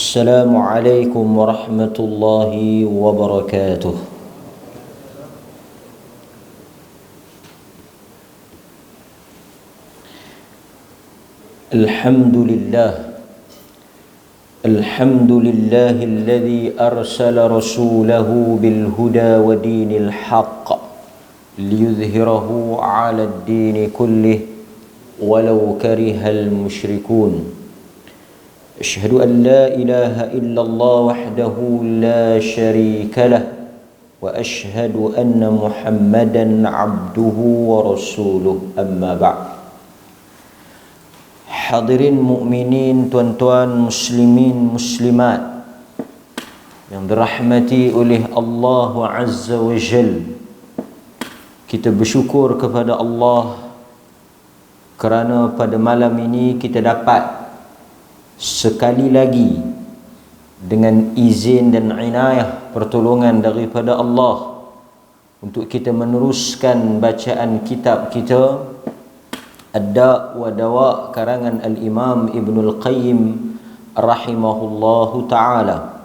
السلام عليكم ورحمة الله وبركاته. الحمد لله الذي أرسل رسوله بالهدى ودين الحق ليظهره على الدين كله ولو كره المشركون. أشهد أن لا إله إلا الله وحده لا شريك له وأشهد أن محمدا عبده ورسوله. أما بعد. Hadirin mukminin, tuan-tuan muslimin muslimat yang dirahmati oleh Allah Azza wa Jal, kita bersyukur kepada Allah kerana pada malam ini kita dapat sekali lagi dengan izin dan inayah pertolongan daripada Allah untuk kita meneruskan bacaan kitab kita Ad-Da' wa Dawa' karangan Al-Imam Ibnul Qayyim rahimahullahu ta'ala.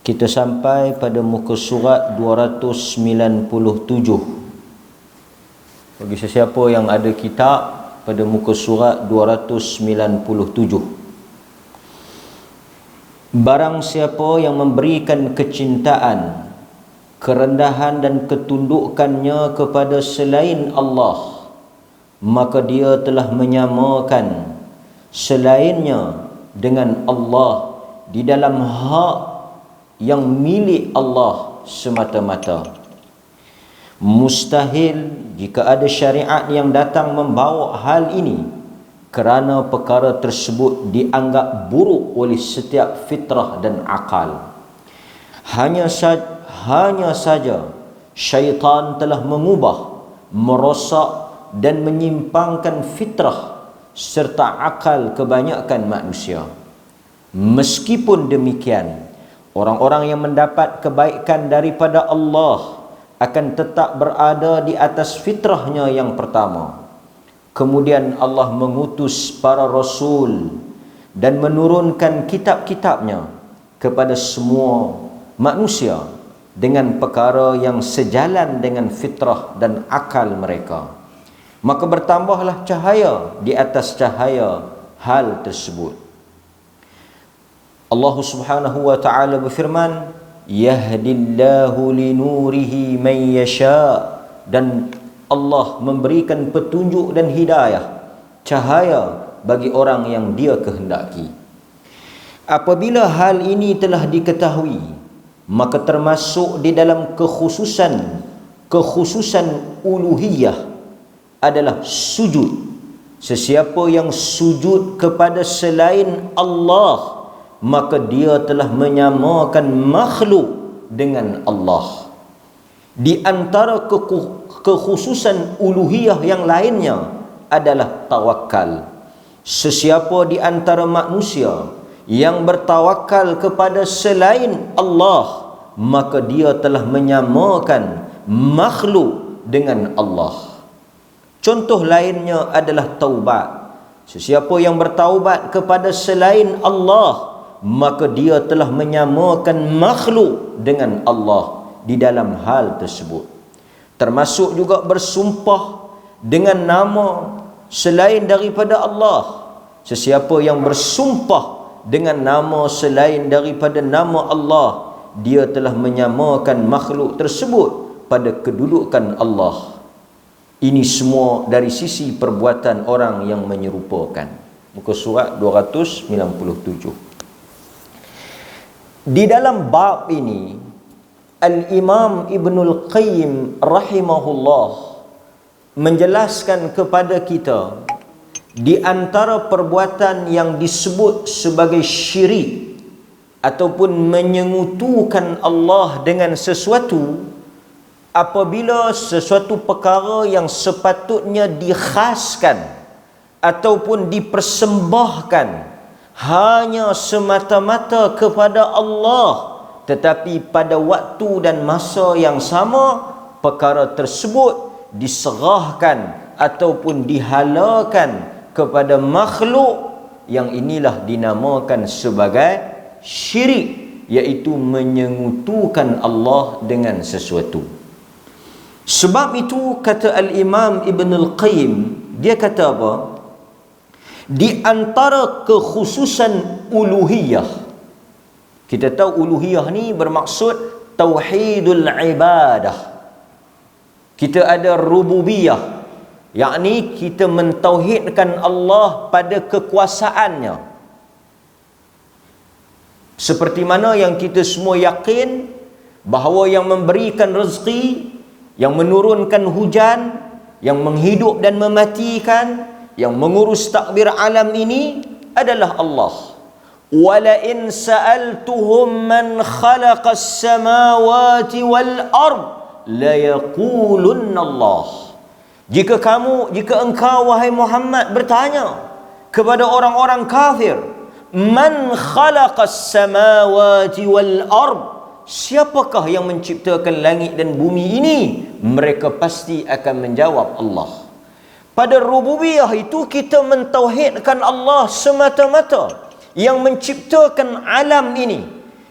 Kita sampai pada muka surat 297. Bagi sesiapa yang ada kitab, pada muka surat 297. Barang siapa yang memberikan kecintaan, kerendahan dan ketundukannya kepada selain Allah, maka dia telah menyamakan selainnya dengan Allah di dalam hak yang milik Allah semata-mata. Mustahil jika ada syariat yang datang membawa hal ini, kerana perkara tersebut dianggap buruk oleh setiap fitrah dan akal. Hanya saja syaitan telah mengubah, merosak dan menyimpangkan fitrah serta akal kebanyakan manusia. Meskipun demikian, orang-orang yang mendapat kebaikan daripada Allah akan tetap berada di atas fitrahnya yang pertama. Kemudian Allah mengutus para rasul dan menurunkan kitab-kitabnya kepada semua manusia dengan perkara yang sejalan dengan fitrah dan akal mereka. Maka bertambahlah cahaya di atas cahaya hal tersebut. Allah Subhanahu wa ta'ala berfirman, yahdillahu linurihi man yasha, dan Allah memberikan petunjuk dan hidayah, cahaya bagi orang yang dia kehendaki. Apabila hal ini telah diketahui, maka termasuk di dalam kekhususan uluhiyah adalah sujud. Sesiapa yang sujud kepada selain Allah, maka dia telah menyamakan makhluk dengan Allah. Di antara kekhususan uluhiyah yang lainnya adalah tawakal. Sesiapa di antara manusia yang bertawakal kepada selain Allah, maka dia telah menyamakan makhluk dengan Allah. Contoh lainnya adalah taubat. Sesiapa yang bertaubat kepada selain Allah, maka dia telah menyamakan makhluk dengan Allah di dalam hal tersebut. Termasuk juga bersumpah dengan nama selain daripada Allah. Sesiapa yang bersumpah dengan nama selain daripada nama Allah, dia telah menyamakan makhluk tersebut pada kedudukan Allah. Ini semua dari sisi perbuatan orang yang menyerupakan. Muka surat 297. Di dalam bab ini, Al-Imam Ibnul Qayyim rahimahullah menjelaskan kepada kita di antara perbuatan yang disebut sebagai syirik ataupun menyengutukan Allah dengan sesuatu, apabila sesuatu perkara yang sepatutnya dikhaskan ataupun dipersembahkan hanya semata-mata kepada Allah, tetapi pada waktu dan masa yang sama perkara tersebut diserahkan ataupun dihalakan kepada makhluk yang inilah dinamakan sebagai syirik, iaitu menyengutukan Allah dengan sesuatu. Sebab itu kata Al-Imam Ibn Al-Qayyim, dia kata apa? Di antara kekhususan uluhiyah, kita tahu uluhiyah ni bermaksud tauhidul ibadah. Kita ada rububiyah, yakni kita mentauhidkan Allah pada kekuasaannya. Seperti mana yang kita semua yakin bahawa yang memberikan rezeki, yang menurunkan hujan, yang menghidup dan mematikan, yang mengurus takbir alam ini adalah Allah. Wala in sa'altuhum man khalaqas samawati wal ard la yaqulunna Allah. Jika engkau wahai Muhammad bertanya kepada orang-orang kafir, man khalaqas samawati wal ard, siapakah yang menciptakan langit dan bumi ini? Mereka pasti akan menjawab Allah. Pada rububiyah itu kita mentauhidkan Allah semata-mata, yang menciptakan alam ini,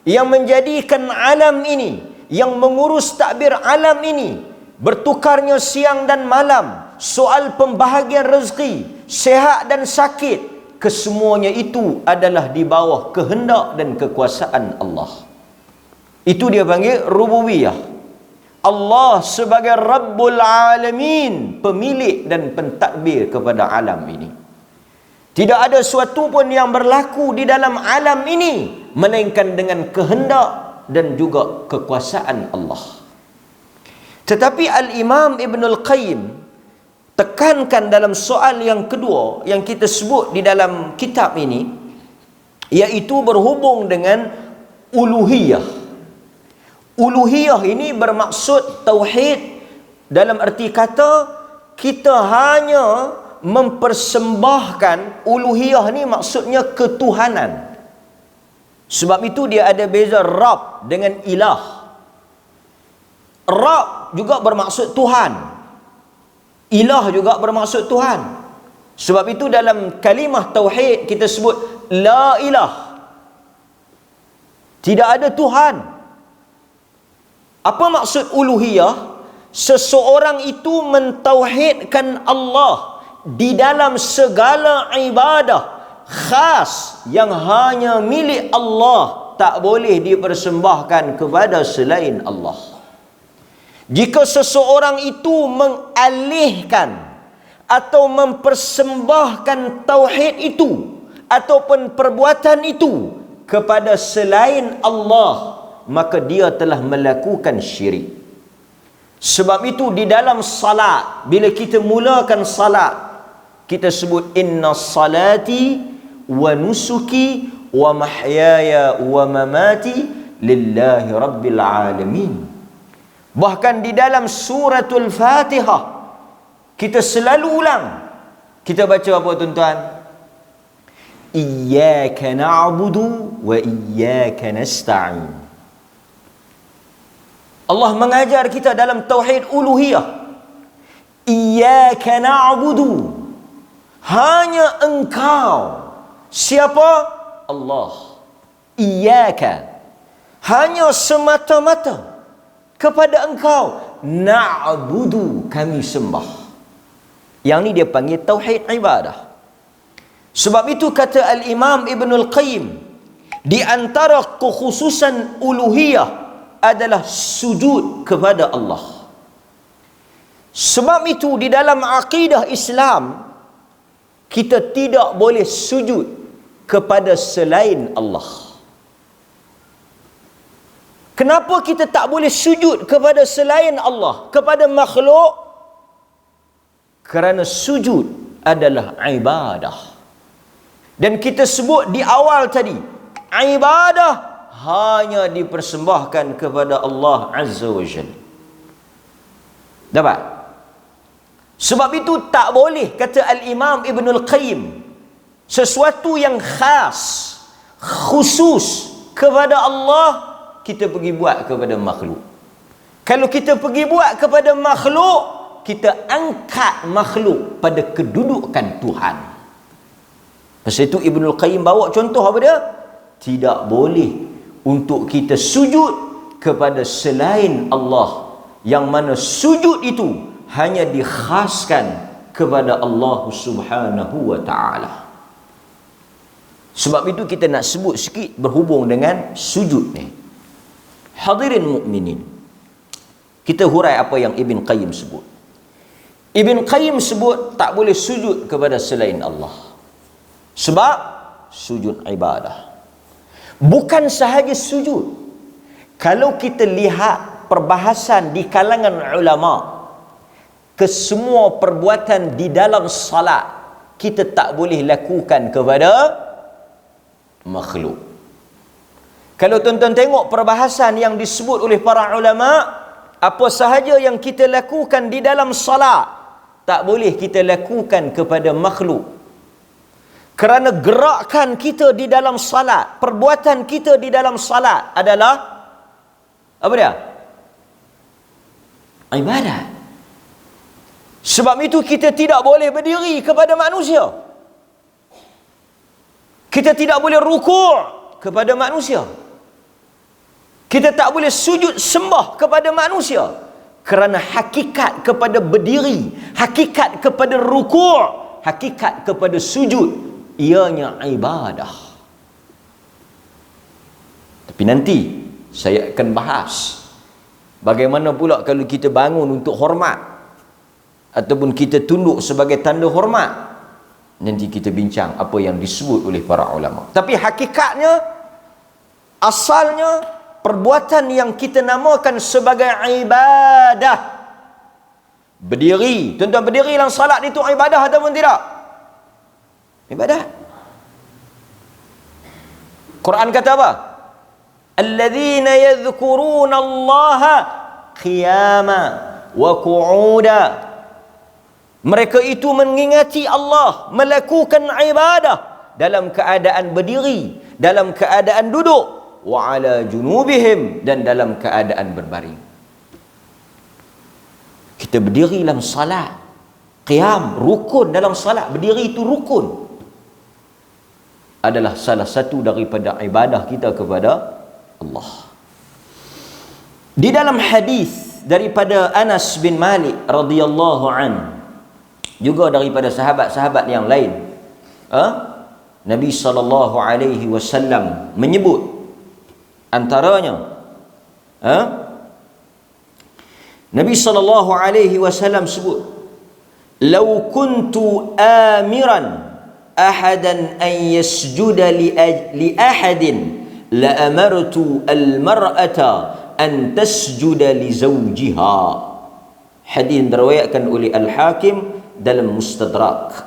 yang menjadikan alam ini, yang mengurus takbir alam ini, bertukarnya siang dan malam, soal pembahagian rezeki, sihat dan sakit, kesemuanya itu adalah di bawah kehendak dan kekuasaan Allah. Itu dia panggil rububiyah. Allah sebagai Rabbul Alamin, pemilik dan pentadbir kepada alam ini. Tidak ada sesuatu pun yang berlaku di dalam alam ini melainkan dengan kehendak dan juga kekuasaan Allah. Tetapi Al-Imam Ibn Al-Qayyim tekankan dalam soal yang kedua yang kita sebut di dalam kitab ini, iaitu berhubung dengan uluhiyah. Uluhiyah ini bermaksud tauhid dalam arti kata kita hanya mempersembahkan. Uluhiyah ni maksudnya ketuhanan. Sebab itu dia ada beza Rabb dengan ilah. Rabb juga bermaksud Tuhan, ilah juga bermaksud Tuhan. Sebab itu dalam kalimah tauhid kita sebut la ilah, tidak ada Tuhan. Apa maksud uluhiyah? Seseorang itu mentauhidkan Allah di dalam segala ibadah khas yang hanya milik Allah, tak boleh dipersembahkan kepada selain Allah. Jika seseorang itu mengalihkan atau mempersembahkan tauhid itu ataupun perbuatan itu kepada selain Allah, maka dia telah melakukan syirik. Sebab itu di dalam salat, bila kita mulakan salat, kita sebut inna salati wa nusuki wa mahyaya wa mamati lillahi rabbil alamin. Bahkan di dalam suratul Fatihah kita selalu ulang. Kita baca apa tuan-tuan? Iyyaka na'budu wa iyyaka nasta'in. Allah mengajar kita dalam tauhid uluhiyah, iyyaka na'budu, hanya engkau. Siapa? Allah. Iyyaka, hanya semata-mata kepada engkau. Na'budu, kami sembah. Yang ni dia panggil tauhid ibadah. Sebab itu kata Al-Imam Ibn Al-Qayyim, di antara kekhususan uluhiyah adalah sujud kepada Allah. Sebab itu di dalam akidah Islam kita tidak boleh sujud kepada selain Allah. Kenapa kita tak boleh sujud kepada selain Allah, kepada makhluk? Kerana sujud adalah ibadah. Dan kita sebut di awal tadi, ibadah hanya dipersembahkan kepada Allah Azza wa Jalla. Dapat? Sebab itu tak boleh, kata Al-Imam Ibn Al-Qayyim, sesuatu yang khas, khusus kepada Allah, kita pergi buat kepada makhluk. Kalau kita pergi buat kepada makhluk, kita angkat makhluk pada kedudukan Tuhan. Pasal itu Ibnul Qayyim bawa contoh apa dia? Tidak boleh untuk kita sujud kepada selain Allah, yang mana sujud itu hanya dikhaskan kepada Allah Subhanahu wa ta'ala. Sebab itu kita nak sebut sikit berhubung dengan sujud ni. Hadirin mukminin, kita hurai apa yang Ibn Qayyim sebut. Ibn Qayyim sebut tak boleh sujud kepada selain Allah. Sebab sujud ibadah. Bukan sahaja sujud. Kalau kita lihat perbahasan di kalangan ulama, kesemua perbuatan di dalam salat kita tak boleh lakukan kepada makhluk. Kalau tuan-tuan tengok perbahasan yang disebut oleh para ulama, apa sahaja yang kita lakukan di dalam salat tak boleh kita lakukan kepada makhluk. Kerana gerakan kita di dalam salat, perbuatan kita di dalam salat adalah apa dia? Ibadat. Sebab itu kita tidak boleh berdiri kepada manusia. Kita tidak boleh rukuk kepada manusia. Kita tak boleh sujud sembah kepada manusia. Kerana hakikat kepada berdiri, hakikat kepada rukuk, hakikat kepada sujud, ianya ibadah. Tapi nanti saya akan bahas bagaimana pula kalau kita bangun untuk hormat ataupun kita tunduk sebagai tanda hormat. Nanti kita bincang apa yang disebut oleh para ulama. Tapi hakikatnya, asalnya, perbuatan yang kita namakan sebagai ibadah, berdiri, tuan-tuan berdiri dalam salat itu ibadah ataupun tidak? Ibadah. Quran kata apa? Alladzina yadhkuruna Allaha qiyama wa qu'uda. Mereka itu mengingati Allah, melakukan ibadah dalam keadaan berdiri, dalam keadaan duduk, wa ala junubihim, dan dalam keadaan berbaring. Kita berdiri dalam salat, qiyam, rukun dalam salat, berdiri itu rukun, adalah salah satu daripada ibadah kita kepada Allah. Di dalam hadis daripada Anas bin Malik radhiyallahu anhu, juga daripada sahabat-sahabat yang lain, Nabi sallallahu alaihi wasallam menyebut antaranya, Nabi sallallahu alaihi wasallam sebut, "Lau kuntu amiran ahadan an yasjuda li ahadin la amartu al-mar'ata an tasjuda li zawjiha." Hadis diriwayatkan oleh Al-Hakim dalam Mustadrak.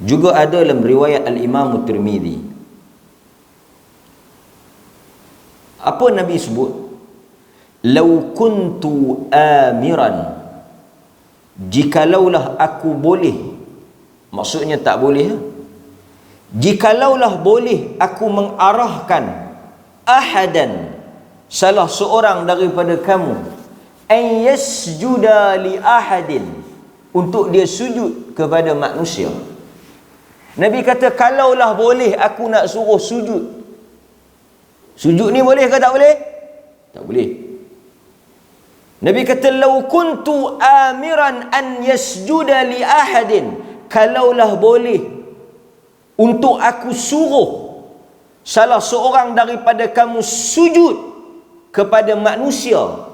Juga ada dalam riwayat Al-Imam Tirmizi. Apa Nabi sebut? Lau kuntu amiran, jikalaulah aku boleh, maksudnya tak boleh, jikalaulah boleh aku mengarahkan ahadan, salah seorang daripada kamu, an yasjuda li ahadin, untuk dia sujud kepada manusia. Nabi kata kalaulah boleh aku nak suruh sujud. Sujud ni boleh ke tak boleh? Tak boleh. Nabi kata lau kuntu amiran an yasjuda li ahadin, kalaulah boleh untuk aku suruh salah seorang daripada kamu sujud kepada manusia,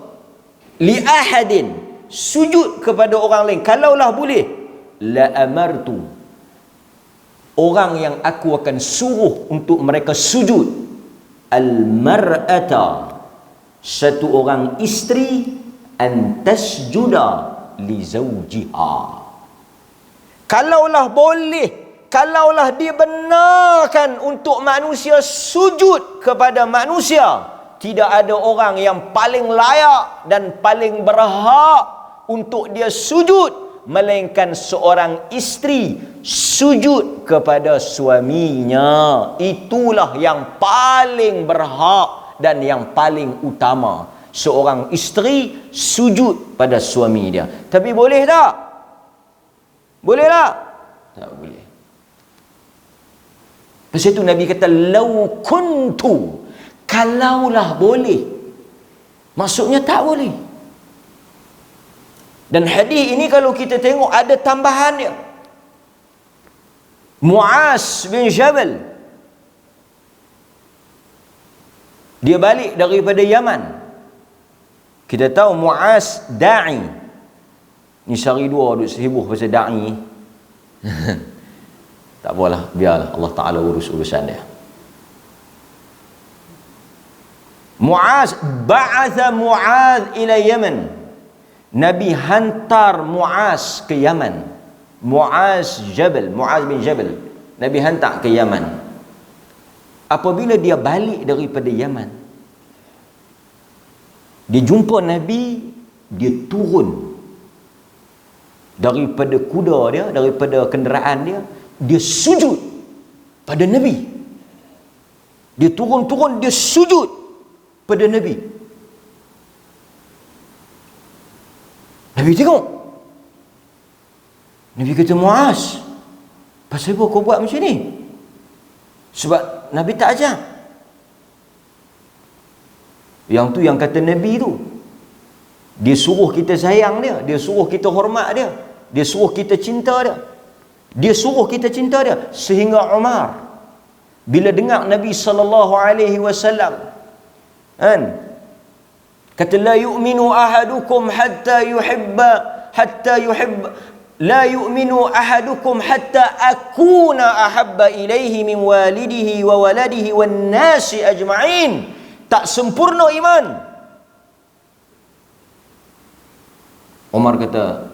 li ahadin, sujud kepada orang lain, kalaulah boleh, la amartu, orang yang aku akan suruh untuk mereka sujud, al-mar'ata, satu orang isteri, an tasjuda li zawjiha. Kalaulah boleh, kalaulah dibenarkan untuk manusia sujud kepada manusia, tidak ada orang yang paling layak dan paling berhak untuk dia sujud melainkan seorang isteri sujud kepada suaminya. Itulah yang paling berhak dan yang paling utama, seorang isteri sujud pada suami dia. Tapi boleh tak? Boleh tak? Tak boleh. Lepas itu Nabi kata, lau kuntu, kalaulah boleh. Maksudnya tak boleh. Dan hadis ini kalau kita tengok ada tambahan dia. Muaz bin Jabal, dia balik daripada Yaman. Kita tahu Muaz da'i. Ni sehari dua duk sibuk pasal da'i. Tak apalah, biarlah Allah Ta'ala urus urusan dia. Muaz ba'atha Muaz ila Yaman. Nabi hantar Muaz ke Yaman. Muaz bin Jabal. Nabi hantar ke Yaman. Apabila dia balik daripada Yaman, dia jumpa Nabi, dia turun daripada kuda dia, daripada kenderaan dia, dia sujud pada Nabi. Dia turun-turun, dia sujud pada Nabi. Nabi tengok. Nabi kata, Muaz, pasal apa kau buat macam ni? Sebab Nabi tak ajar. Yang tu yang kata Nabi tu, dia suruh kita sayang dia, dia suruh kita hormat dia, dia suruh kita cinta dia, dia suruh kita cinta dia. Sehingga Umar bila dengar Nabi SAW kan, kata, la yu'minu ahadukum hatta yuhibba la yu'minu ahadukum hatta akuna ahabba ilaihi min walidihi wa waladihi wan nasi ajma'in. Tak sempurna iman. Umar kata,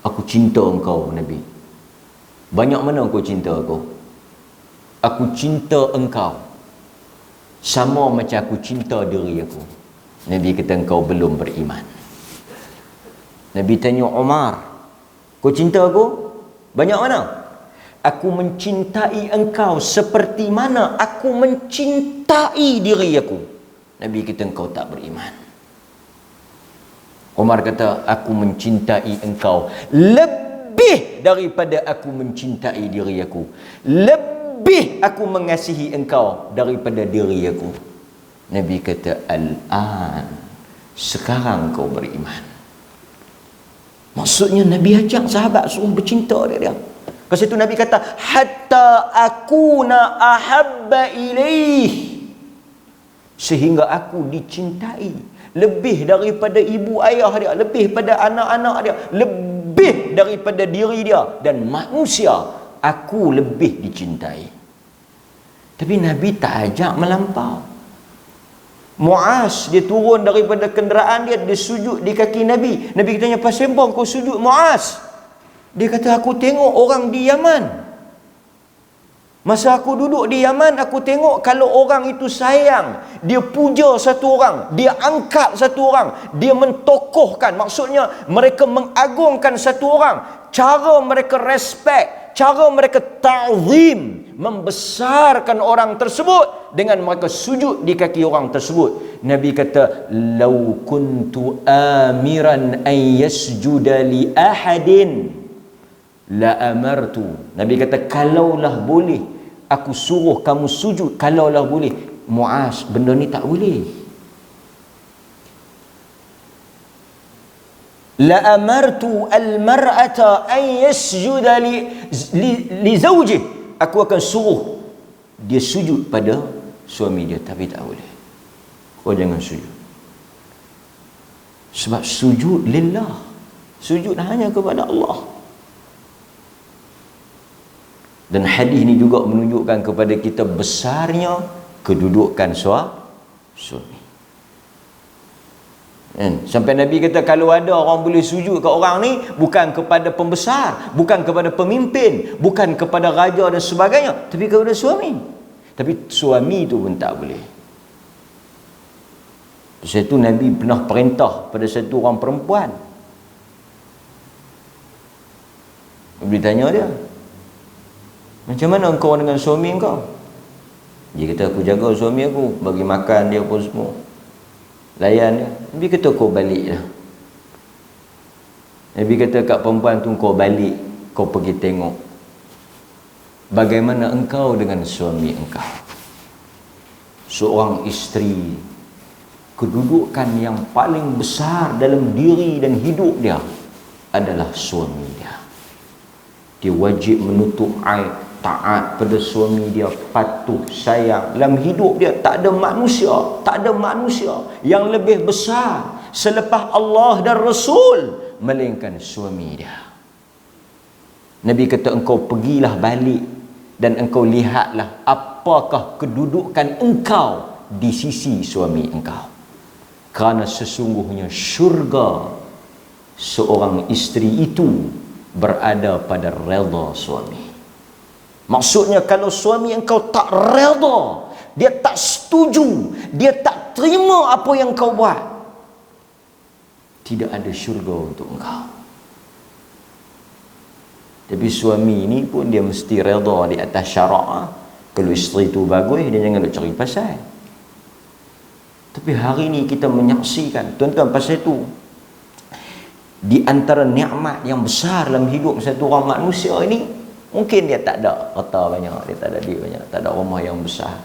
aku cinta engkau Nabi. Banyak mana engkau cinta aku? Aku cinta engkau sama macam aku cinta diri aku. Nabi kata, engkau belum beriman. Nabi tanya Umar, kau cinta aku? Banyak mana? Aku mencintai engkau seperti mana aku mencintai diri aku. Nabi kata, engkau tak beriman. Umar kata, aku mencintai engkau lebih daripada aku mencintai diri aku. Lebih aku mengasihi engkau daripada diri aku. Nabi kata, al-an, sekarang kau beriman. Maksudnya Nabi ajak sahabat suruh bercinta dia. Lepas itu Nabi kata, hatta akuna ahabba ilaih, sehingga aku dicintai lebih daripada ibu ayah dia, lebih pada anak-anak dia, lebih daripada diri dia dan manusia. Aku lebih dicintai. Tapi Nabi tak ajak melampau. Muaz dia turun daripada kenderaan dia, dia sujud di kaki Nabi. Nabi tanya, pasal apa kau sujud Muaz? Dia kata, aku tengok orang di Yaman. Masa aku duduk di Yaman, aku tengok kalau orang itu sayang, dia puja satu orang, dia angkat satu orang, dia mentokohkan, maksudnya mereka mengagungkan satu orang. Cara mereka respect, cara mereka ta'zim, membesarkan orang tersebut dengan mereka sujud di kaki orang tersebut. Nabi kata, lau kuntu amiran an yasjuda li ahadin la amartu. Nabi kata, kalaulah boleh aku suruh kamu sujud, kalaulah boleh. Muaz, benda ni tak boleh. La amartu al-mar'ata an yasjuda li zawjih. Aku akan suruh dia sujud pada suami dia, tapi tak boleh. Kau jangan sujud. Sebab sujud lillah, sujud hanya kepada Allah. Dan hadis ini juga menunjukkan kepada kita besarnya kedudukan suami. Sampai Nabi kata, kalau ada orang boleh sujud ke orang ni, bukan kepada pembesar, bukan kepada pemimpin, bukan kepada raja dan sebagainya, tapi kepada suami. Tapi suami tu pun tak boleh. Sebab itu Nabi pernah perintah pada satu orang perempuan. Nabi tanya dia, macam mana engkau dengan suami engkau? Dia kata, aku jaga suami aku, bagi makan dia pun semua, layan dia. Nabi kata, kau balik lah. Nabi kata kat perempuan tu, kau balik, kau pergi tengok bagaimana engkau dengan suami engkau. Seorang isteri, kedudukan yang paling besar dalam diri dan hidup dia adalah suami dia. Dia wajib menutup aib, taat pada suami dia, patuh, sayang. Dalam hidup dia tak ada manusia yang lebih besar selepas Allah dan Rasul melainkan suami dia. Nabi kata, engkau pergilah balik dan engkau lihatlah apakah kedudukan engkau di sisi suami engkau. Kerana sesungguhnya syurga seorang isteri itu berada pada redha suami. Maksudnya kalau suami engkau tak redha, dia tak setuju, dia tak terima apa yang kau buat, tidak ada syurga untuk engkau. Tapi suami ni pun dia mesti redha di atas syarak. Kalau isteri tu bagus, dia jangan nak cari pasal. Tapi hari ni kita menyaksikan, tuan-tuan, pasal tu di antara nikmat yang besar dalam hidup satu orang manusia ini, mungkin dia tak ada harta banyak, dia tak ada duit banyak, tak ada rumah yang besar,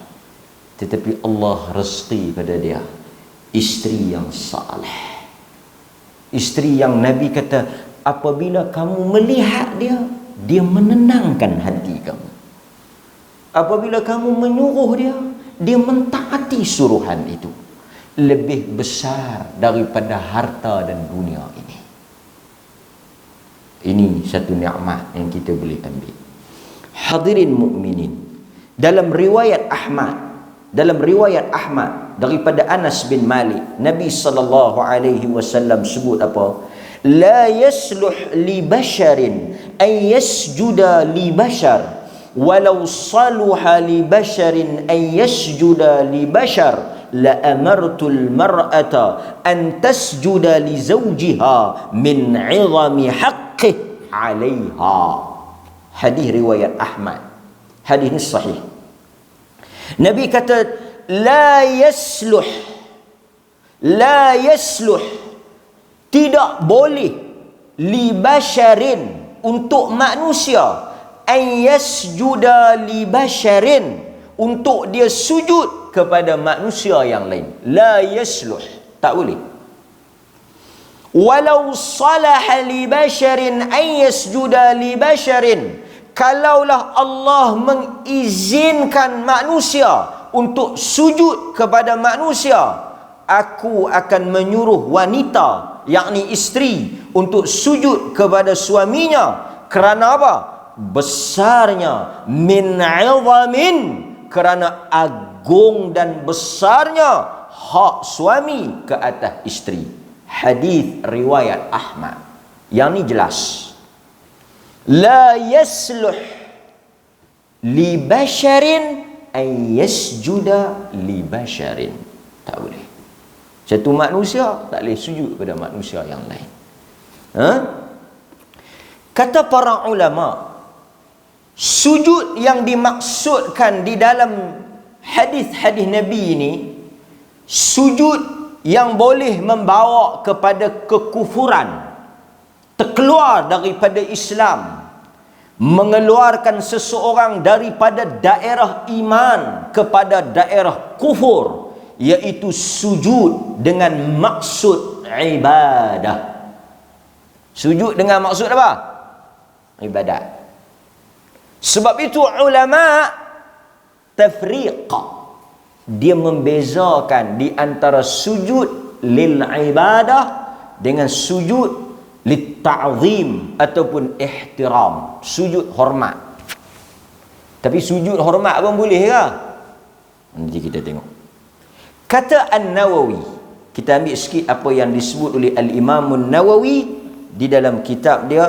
tetapi Allah rezeki pada dia isteri yang saleh. Isteri yang Nabi kata, apabila kamu melihat dia, dia menenangkan hati kamu. Apabila kamu menyuruh dia, dia mentaati suruhan itu. Lebih besar daripada harta dan dunia ini. Ini satu nikmat yang kita boleh ambil. Hadirin mukminin, dalam riwayat Ahmad daripada Anas bin Malik, Nabi SAW sebut apa? La yasluh li basharin an yasjuda li bashar walau saluha li basharin an yasjuda li bashar la amartul mar'ata an tasjuda li zawjiha min 'izami haqqih 'alayha. Hadis riwayat Ahmad. Hadis ini sahih. Nabi kata, la yasluh, tidak boleh li basharin, untuk manusia, an yasjuda li basharin, untuk dia sujud kepada manusia yang lain. La yasluh, tak boleh. Walau salaha li basharin an yasjuda li basharin, kalaulah Allah mengizinkan manusia untuk sujud kepada manusia, aku akan menyuruh wanita, yakni isteri, untuk sujud kepada suaminya. Kerana apa? Besarnya, min 'idhamin, kerana agung dan besarnya hak suami ke atas isteri. Hadis riwayat Ahmad. Yang ni jelas. La yasluh li basharin an yasjuda li basharin. Tak boleh. Satu manusia tak boleh sujud kepada manusia yang lain. Kata para ulama, sujud yang dimaksudkan di dalam hadis-hadis Nabi ini, sujud yang boleh membawa kepada kekufuran, terkeluar daripada Islam, mengeluarkan seseorang daripada daerah iman kepada daerah kufur, iaitu sujud dengan maksud ibadah. Sujud dengan maksud apa? Ibadat. Sebab itu ulama tafriq, dia membezakan di antara sujud lil ibadah dengan sujud lit ta'zim ataupun ihtiram, sujud hormat. Tapi sujud hormat pun boleh ke? Nanti kita tengok. Kata An-Nawawi, kita ambil sikit apa yang disebut oleh Al-Imam An-Nawawi di dalam kitab dia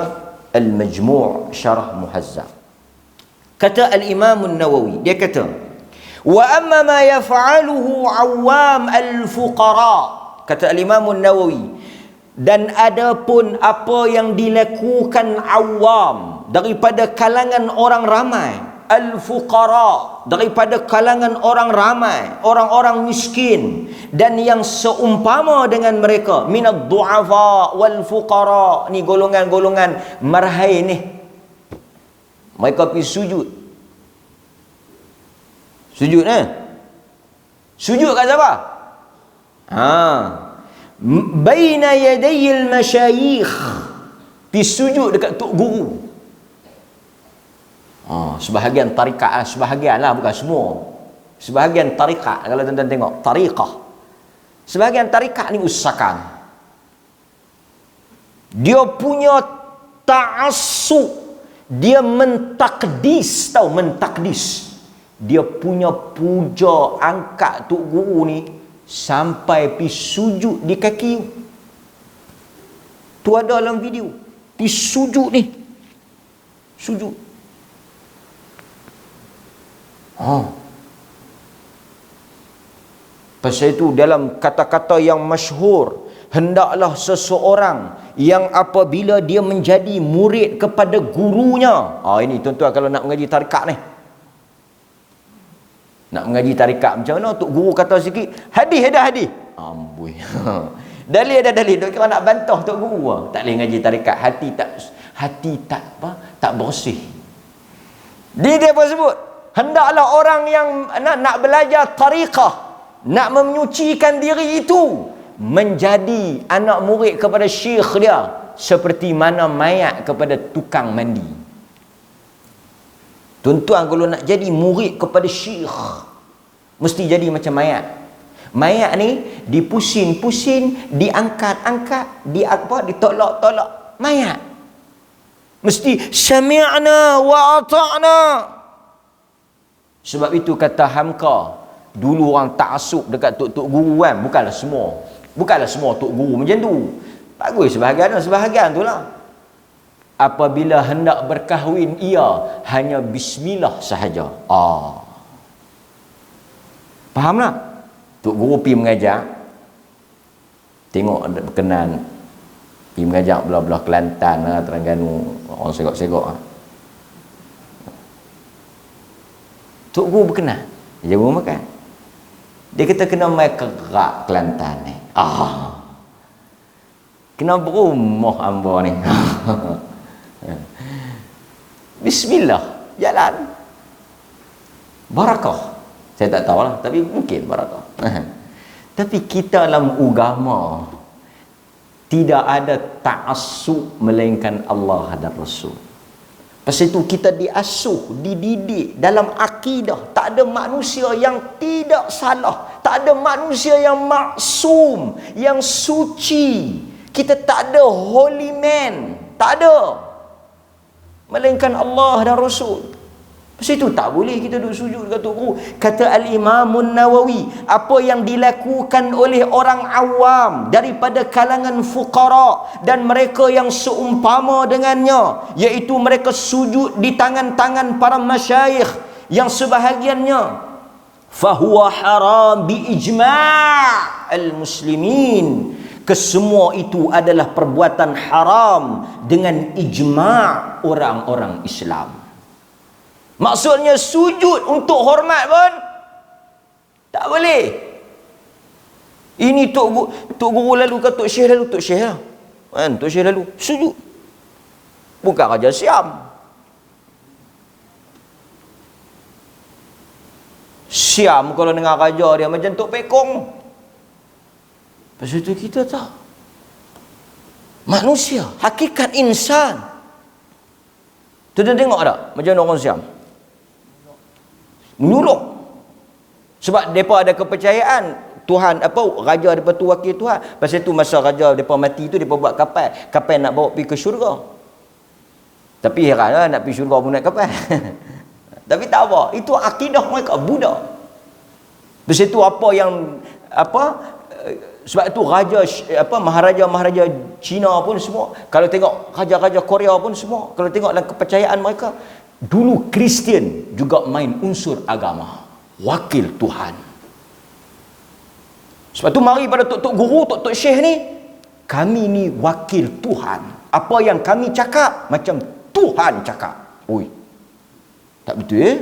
Al-Majmu' Syarah Muhazzab. Kata Al-Imam An-Nawawi, dia kata, wa amma ma yaf'aluhu 'awam al-fuqara, kata Al-Imam An-Nawawi, dan adapun apa yang dilakukan awam daripada kalangan orang ramai, al-fuqara, daripada kalangan orang ramai, orang-orang miskin, dan yang seumpama dengan mereka, minad du'afa wal fuqara, ni golongan-golongan marhai ni. Mereka pergi sujud. Sujud Sujud kat siapa? Baina yadayil masyayikh, pergi sujud dekat tok guru. Sebahagian tarikat, sebahagian lah, bukan semua. Sebahagian tarikat, kalau tuan-tuan tengok tariqah, sebahagian tarikat ni usahakan dia punya ta'assub, dia mentakdis, tahu mentakdis, dia punya puja angkat tok guru ni sampai pi sujud di kaki. Tu ada dalam video, pi sujud ni, sujud. Pasal itu dalam kata-kata yang masyhur, hendaklah seseorang yang apabila dia menjadi murid kepada gurunya. Ini tuan-tuan kalau nak mengaji tarikat ni. Nak mengaji tarikat macam mana? Tok guru kata sikit, hadis ada hadis. Amboi. Dalil ada dalil. Dok kira nak bantah tok guru. Tak boleh mengaji tarikat. Hati tak bersih. Dia apa sebut? Hendaklah orang yang nak belajar tariqah, nak menyucikan diri itu, menjadi anak murid kepada syekh dia seperti mana mayat kepada tukang mandi. Tuan-tuan kalau nak jadi murid kepada syekh, mesti jadi macam mayat. Mayat ni dipusing-pusing, diangkat-angkat, ditolak-tolak. Mayat mesti sami'na wa ata'na. Sebab itu kata Hamka, dulu orang ta'assub dekat tok-tok guru kan, bukanlah semua tok guru macam tu. Bagus sebahagian tu lah. Apabila hendak berkahwin, ia hanya bismillah sahaja. Faham tak? Tok guru pergi mengajar, tengok berkenan, pergi mengajar belah-belah Kelantan lah, Terengganu, orang segok-segok. Tok guru berkenan, dia jaga makan. Dia kata kena mai kerak Kelantan ni. Kena berumah hamba ni. Bismillah, jalan. Barakah. Saya tak tahulah, tapi mungkin barakah. Tapi kita dalam agama tidak ada ta'assub melainkan Allah dan Rasul. Pasal itu kita diasuh, dididik dalam akidah. Tak ada manusia yang tidak salah. Tak ada manusia yang maksum, yang suci. Kita tak ada holy man. Tak ada. Melainkan Allah dan Rasul. Pasal itu tak boleh kita duduk sujud dekat tok guru. Kata Al-Imamun Nawawi, apa yang dilakukan oleh orang awam daripada kalangan fuqara dan mereka yang seumpama dengannya, iaitu mereka sujud di tangan-tangan para masyayikh yang sebahagiannya, fahuwa haram bi ijma' al-muslimin. Kesemua itu adalah perbuatan haram dengan ijma' orang-orang Islam. Maksudnya sujud untuk hormat pun tak boleh. Ini tok guru lalu ke tok syekh lalu, tok syekh lah. Kan, tok syekh lalu sujud. Bukan Raja Siam. Siam kalau dengar raja dia macam tok pekong. Pasal itu kita tak. Manusia, hakikat insan. Tuan-tuan tengok tak macam orang Siam? Menyuruh. Sebab mereka ada kepercayaan Tuhan, raja mereka tu wakil Tuhan. Pasal tu masa raja mereka mati tu, mereka buat kapal nak bawa pergi ke syurga. Tapi heran lah, nak pergi syurga pun naik kapal. Tapi tak apa, itu akidah mereka Buddha. Pasal tu sebab itu maharaja Cina pun semua, kalau tengok raja-raja Korea pun semua, kalau tengok dalam kepercayaan mereka, dulu Kristian juga main unsur agama, wakil Tuhan. Sebab tu mari pada tok-tok guru, tok-tok syekh ni, kami ni wakil Tuhan. Apa yang kami cakap macam Tuhan cakap. Oi. Tak betul,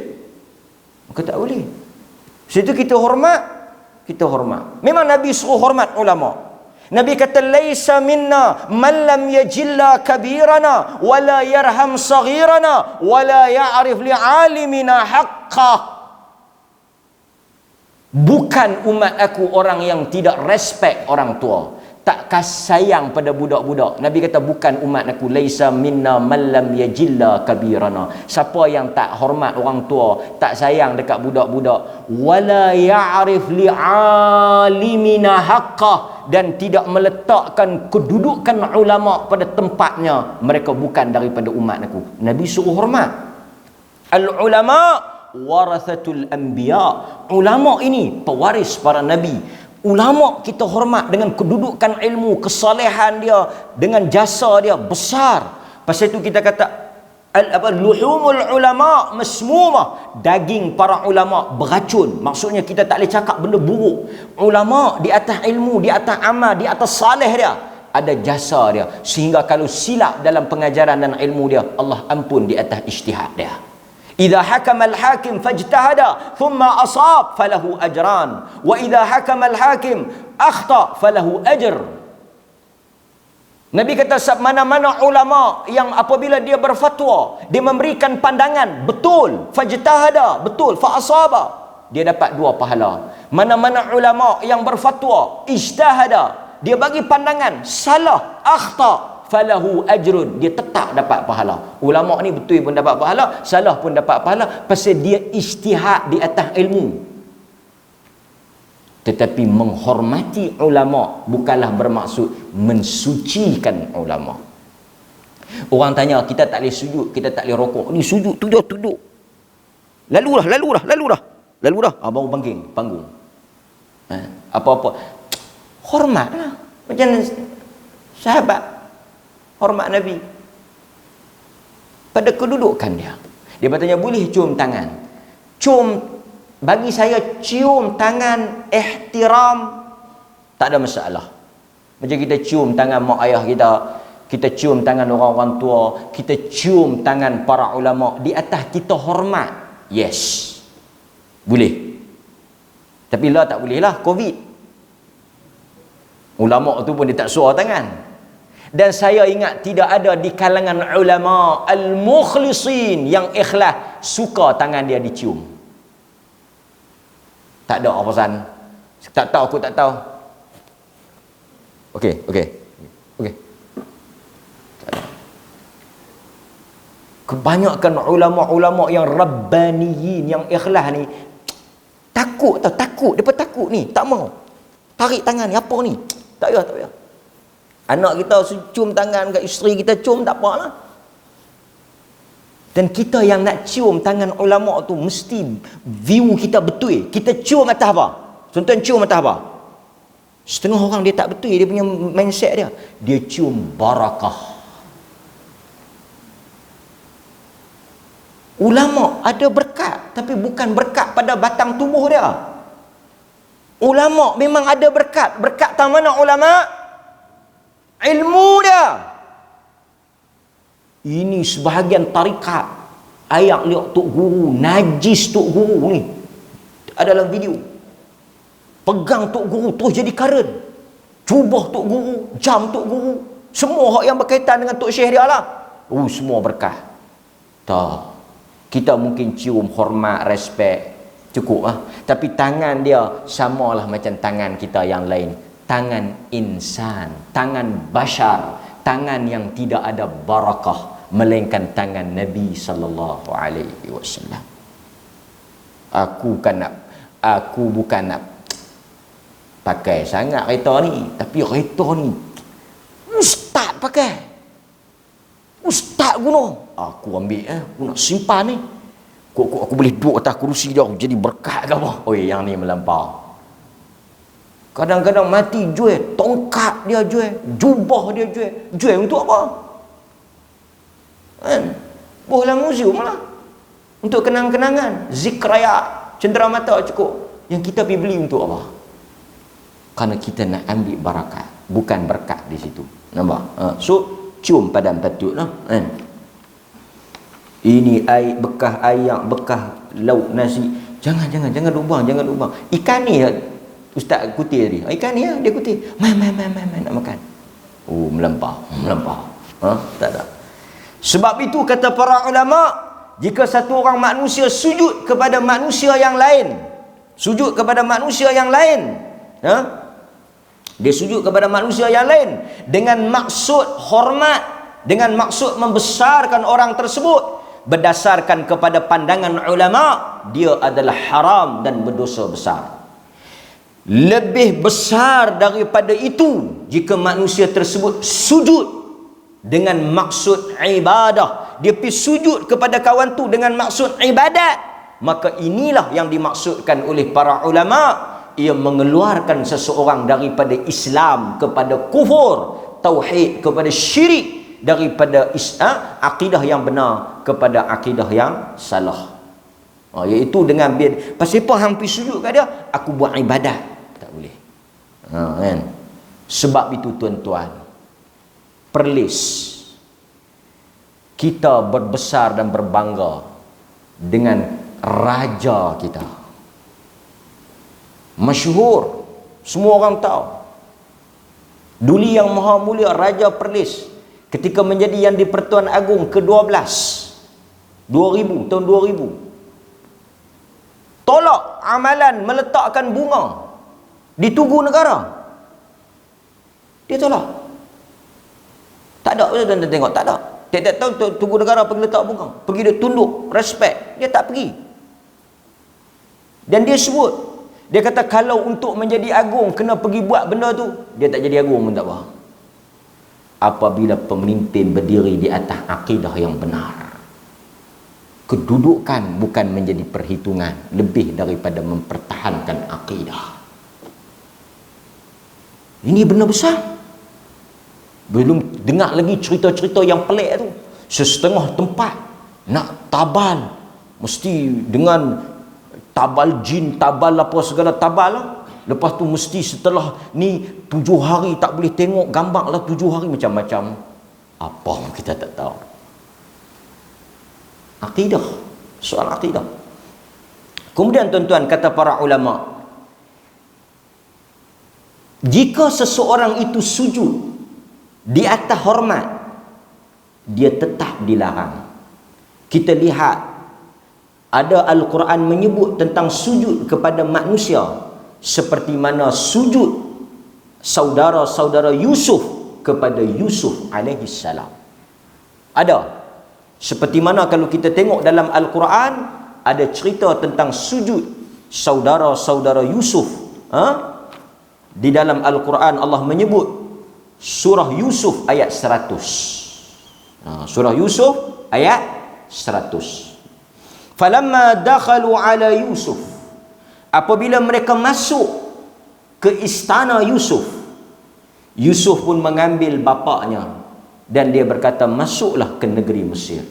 maka tak boleh. Situ kita hormat. Memang Nabi suruh hormat ulama. Nabi kata laisa minna man lam yajilla kabirana wala yarham saghirana wala ya'rif li'alimina haqqah. Bukan umat aku orang yang tidak respect orang tua, tak sayang pada budak-budak. Nabi kata bukan umat aku. Laisa minna man lam yajilla kabirana. Siapa yang tak hormat orang tua, tak sayang dekat budak-budak, wala ya'rif li'alimina haqqah, dan tidak meletakkan kedudukan ulama pada tempatnya, mereka bukan daripada umat aku. Nabi suruh hormat. Al-ulama warathatul anbiya. Ulama ini pewaris para nabi. Ulama kita hormat dengan kedudukan ilmu, kesalehan dia, dengan jasa dia besar. Pasal itu kita kata luhumul ulama masmumah, daging para ulama beracun. Maksudnya kita tak boleh cakap benda buruk. Ulama di atas ilmu, di atas amal, di atas saleh dia, ada jasa dia, sehingga kalau silap dalam pengajaran dan ilmu dia, Allah ampun di atas ijtihad dia. Idza hakama al-hakim fajtahada thumma asab falahu ajran wa idza hakama al-hakim akhta falahu ajr. Nabi kata mana-mana ulama yang apabila dia berfatwa, dia memberikan pandangan betul, fajtahada, betul, fa asaba, dia dapat 2 pahala. Mana-mana ulama yang berfatwa ijtahada, dia bagi pandangan salah, akhta, falahu ajrun, dia tetap dapat pahala. Ulama ni betul pun dapat pahala, salah pun dapat pahala, pasal dia ijtihad di atas ilmu. Tetapi menghormati ulama bukanlah bermaksud mensucikan ulama. Orang tanya, kita tak boleh sujud, kita tak boleh rokok. Ni sujud, tuduk. Lalulah. Baru panggung. Apa-apa. Hormatlah. Macam sahabat hormat Nabi pada kedudukan dia. Dia bertanya, boleh cium tangan? Bagi saya cium tangan ihtiram tak ada masalah. Macam kita cium tangan mak ayah kita, kita cium tangan orang-orang tua, kita cium tangan para ulama, di atas kita hormat, yes, boleh. Tapi lah tak boleh lah, COVID. Ulama tu pun dia tak suruh tangan. Dan saya ingat tidak ada di kalangan ulama al-mukhlisin yang ikhlas suka tangan dia dicium. Tak ada apa san. Tak tahu, aku tak tahu. Okey. Kebanyakan ulama-ulama yang rabbaniyin, yang ikhlas ni takut. Depa takut ni, tak mau. Tarik tangan ni apa ni? Tak payah. Anak kita cium tangan kat isteri kita, cium tak apalah. Dan kita yang nak cium tangan ulama tu, mesti view kita betul. Kita cium atas apa? Contoh cium atas apa? Setengah orang dia tak betul, dia punya mindset dia. Dia cium barakah. Ulama ada berkat, tapi bukan berkat pada batang tubuh dia. Ulama memang ada berkat. Berkat tang mana ulama? Ilmu dia. Ini sebahagian tarikat ayak liak tok guru, najis tok guru ni. Ada dalam video. Pegang tok guru terus jadi karen. Jubah tok guru, jam tok guru, semua hak yang berkaitan dengan tok syekh dia lah. Semua berkah. Tak. Kita mungkin cium hormat, respect, cukup lah. Tapi tangan dia samalah macam tangan kita yang lain. Tangan insan, tangan bashar, tangan yang tidak ada barakah, melainkan tangan Nabi sallallahu alaihi wasallam. Aku bukan nak pakai sangat kereta ni, tapi kereta ni ustaz pakai. Ustaz guna. Aku ambil aku nak simpan ni. Aku boleh duduk atas kerusi dia, jadi berkat ke apa? Yang ni melampau. Kadang-kadang mati jual, tongkat dia jual, jubah dia jual. Jual untuk apa? Kan? Boleh museum lah. Untuk kenang-kenangan, zikraya, cendera mata cukup. Yang kita pergi beli untuk apa? Kerana kita nak ambil barakat, bukan berkat di situ. Nampak? So cium padan patut lah. Kan? Ini air bekas ayak, bekas lauk nasi. Jangan lubang. Ikan ni Ustaz kutip tadi. Ikan ni dia kutip. Mai nak makan. Oh, melampau. Tak ada. Sebab itu kata para ulama, jika satu orang manusia sujud kepada manusia yang lain, dia sujud kepada manusia yang lain dengan maksud hormat, dengan maksud membesarkan orang tersebut, berdasarkan kepada pandangan ulama, dia adalah haram dan berdosa besar. Lebih besar daripada itu jika manusia tersebut sujud dengan maksud ibadah. Dia pergi sujud kepada kawan tu dengan maksud ibadat. Maka inilah yang dimaksudkan oleh para ulama. Ia mengeluarkan seseorang daripada Islam kepada kufur, tauhid kepada syirik, daripada akidah yang benar kepada akidah yang salah. Iaitu dengan pasal apa hang pergi sujud kat dia? Aku buat ibadat. Tak boleh. Kan? Sebab itu tuan-tuan, perlis kita berbesar dan berbangga dengan raja kita. Masyhur, semua orang tahu. Duli Yang Maha Mulia Raja Perlis ketika menjadi Yang di-Pertuan Agong ke-12 tahun 2000, tolak amalan meletakkan bunga di Tugu Negara. Dia tolak. Tak ada, tuan-tuan tengok, tak ada. Tiap-tiap tahun Tugu Negara pergi letak bunga, pergi dia tunduk, respect. Dia tak pergi. Dan dia sebut, dia kata kalau untuk menjadi agung kena pergi buat benda tu, dia tak jadi agung pun tak apa. Apabila pemimpin berdiri di atas akidah yang benar, kedudukan bukan menjadi perhitungan, lebih daripada mempertahankan akidah. Ini benar besar. Belum dengar lagi cerita-cerita yang pelik tu. Setengah tempat nak tabal, mesti dengan tabal jin, tabal apa segala tabal lah. Lepas tu mesti setelah ni 7 hari tak boleh tengok gambar lah, 7 hari macam-macam. Apa kita tak tahu. Akidah, soal akidah. Kemudian tuan-tuan, kata para ulama, jika seseorang itu sujud di atas hormat, dia tetap dilarang. Kita lihat ada Al-Quran menyebut tentang sujud kepada manusia seperti mana sujud saudara-saudara Yusuf kepada Yusuf alaihi salam. Ada. Seperti mana kalau kita tengok dalam Al-Quran, ada cerita tentang sujud saudara-saudara Yusuf. Di dalam Al-Quran Allah menyebut surah Yusuf ayat 100. Surah Yusuf ayat 100. Falamma dakhalu ala Yusuf, apabila mereka masuk ke istana Yusuf, Yusuf pun mengambil bapaknya dan dia berkata, masuklah ke negeri Mesir,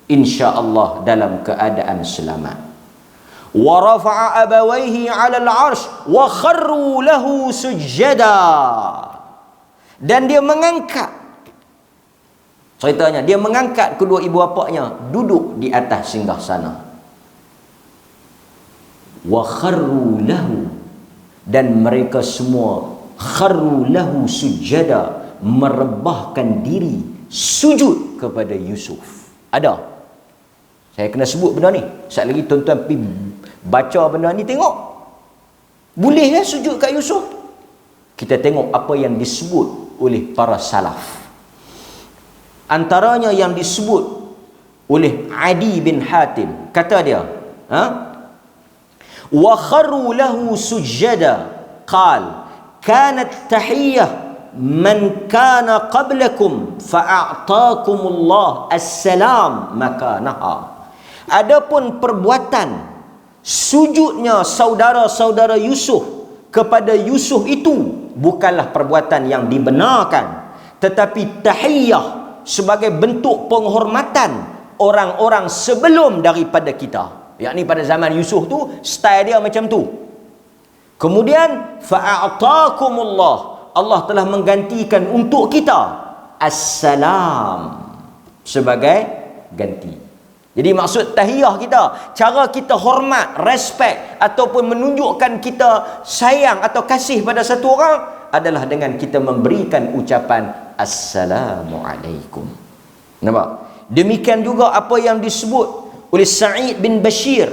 insya-Allah dalam keadaan selamat. Wa rafa'a abawayhi 'ala al-'arsy wa kharru lahu sujada. Dan dia mengangkat, ceritanya dia mengangkat kedua ibu bapaknya duduk di atas singgasana. Wa kharru lahu, dan mereka semua kharru lahu sujada, merebahkan diri sujud kepada Yusuf. Ada, saya kena sebut benda ni. Sekejap lagi tuan-tuan pergi baca benda ni, tengok boleh sujud kat Yusuf. Kita tengok apa yang disebut oleh para salaf. Antaranya yang disebut oleh Adi bin Hatim, kata dia, wa kharru lahu sujada qal kanat tahiyyah man kana qablakum fa'a'taakumullah as-salam makanaha. Adapun perbuatan sujudnya saudara-saudara Yusuf kepada Yusuf itu bukanlah perbuatan yang dibenarkan, tetapi tahiyyah sebagai bentuk penghormatan orang-orang sebelum daripada kita. Yakni pada zaman Yusuf tu style dia macam tu. Kemudian fa'a'taakumullah, Allah telah menggantikan untuk kita as-salam sebagai ganti. Jadi maksud tahiyah kita, cara kita hormat, respect ataupun menunjukkan kita sayang atau kasih pada satu orang adalah dengan kita memberikan ucapan Assalamualaikum. Nampak? Demikian juga apa yang disebut oleh Sa'id bin Bashir.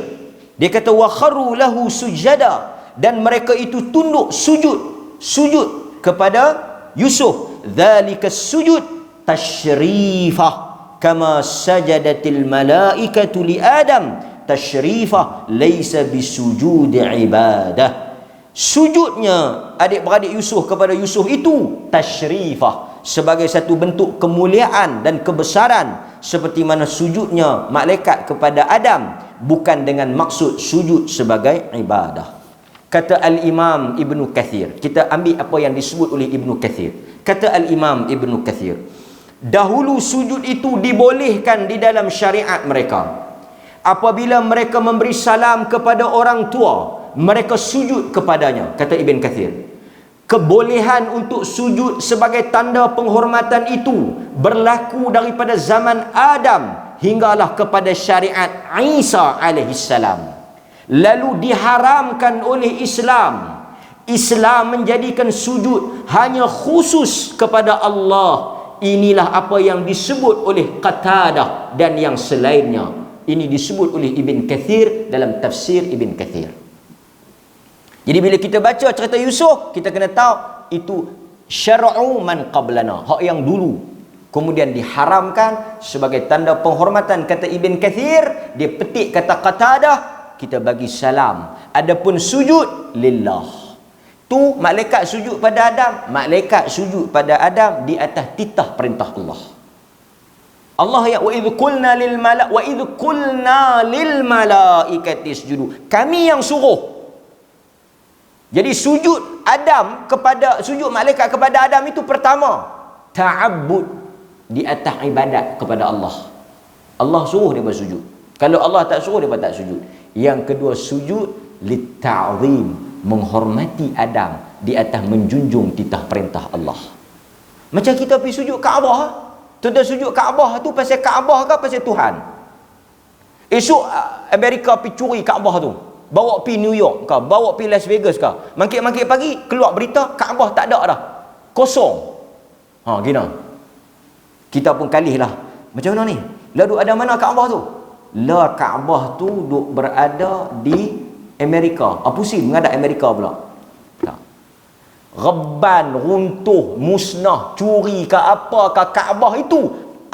Dia kata wa kharu lahu sujada, dan mereka itu tunduk sujud kepada Yusuf. Dzalika sujud tasyrifah kama sajadatil malaikatu li Adam tasyrifah laisa bisujud ibadah. Sujudnya adik-beradik Yusuf kepada Yusuf itu tasyrifah, sebagai satu bentuk kemuliaan dan kebesaran, seperti mana sujudnya malaikat kepada Adam, bukan dengan maksud sujud sebagai ibadah. Kata Al-Imam Ibnu Kathir, kita ambil apa yang disebut oleh Ibnu Kathir. Kata Al-Imam Ibnu Kathir, dahulu sujud itu dibolehkan di dalam syariat mereka. Apabila mereka memberi salam kepada orang tua, mereka sujud kepadanya. Kata Ibn Kathir, kebolehan untuk sujud sebagai tanda penghormatan itu berlaku daripada zaman Adam hinggalah kepada syariat Isa alaihissalam. Lalu diharamkan oleh Islam. Islam menjadikan sujud hanya khusus kepada Allah. Inilah apa yang disebut oleh Qatadah dan yang selainnya. Ini disebut oleh Ibn Kathir dalam tafsir Ibn Kathir. Jadi bila kita baca cerita Yusuf, kita kena tahu itu syar'u man qablana, hak yang dulu, kemudian diharamkan sebagai tanda penghormatan. Kata Ibn Kathir, dia petik kata Qatadah, kita bagi salam. Adapun sujud lillah, tu malaikat sujud pada Adam, malaikat sujud pada Adam di atas titah perintah Allah. Allah ya wa idh qulna lil malaikati isjudu, kami yang suruh. Jadi sujud Adam kepada, sujud malaikat kepada Adam itu pertama ta'abbud, di atas ibadat kepada Allah. Allah suruh dia bersujud. Kalau Allah tak suruh, dia tak sujud. Yang kedua sujud litta'zim, menghormati Adam di atas menjunjung titah perintah Allah. Macam kita pergi sujud Kaabah. Tuan-tuan sujud Kaabah tu pasal Kaabah ke pasal Tuhan? Esok Amerika pergi curi Kaabah tu, bawa pergi New York ke, bawa pergi Las Vegas ke, mangkit-mangkit pagi keluar berita Kaabah tak ada dah, kosong. Gini kita pun kalih lah. Macam mana ni? Lalu ada mana Kaabah tu? La, Kaabah tu duk berada di Amerika. Pusing menghadap Amerika pula. Reban, runtuh, musnah, curi ke apa ke Kaabah itu,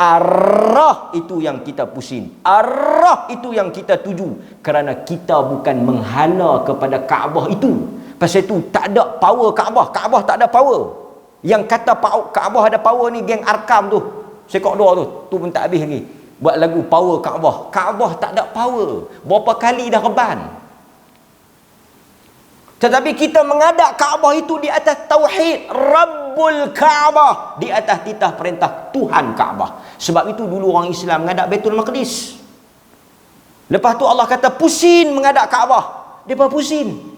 arah itu yang kita pusing, arah itu yang kita tuju, kerana kita bukan menghala kepada Kaabah itu. Pasal itu tak ada power Kaabah. Kaabah tak ada power. Yang kata Kaabah ada power ni geng Arkam tu, sekok dua tu pun tak habis lagi buat lagu power Kaabah. Kaabah tak ada power. Berapa kali dah reban. Tetapi kita mengadap Kaabah itu di atas tauhid Rabbul Kaabah, di atas titah perintah Tuhan Kaabah. Sebab itu dulu orang Islam mengadap Baitul Maqdis. Lepas tu Allah kata pusing mengadap Kaabah, depa pusing.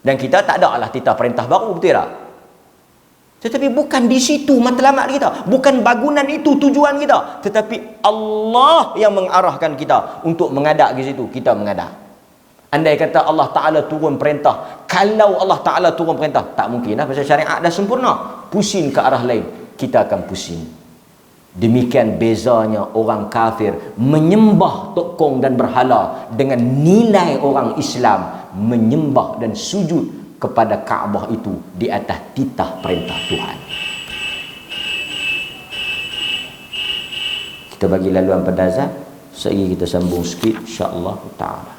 Dan kita tak ada lah titah perintah baru, betul tak? Tetapi bukan di situ matlamat kita, bukan bangunan itu tujuan kita, tetapi Allah yang mengarahkan kita untuk mengadap ke situ, kita mengadap. Andai kata Allah Ta'ala turun perintah, kalau Allah Ta'ala turun perintah, tak mungkin lah, pasal syariat dah sempurna. Pusing ke arah lain, kita akan pusing. Demikian bezanya orang kafir menyembah tokong dan berhala, dengan nilai orang Islam menyembah dan sujud kepada Kaabah itu di atas titah perintah Tuhan. Kita bagi laluan pada azan, sekali kita sambung sikit insya-Allah taala.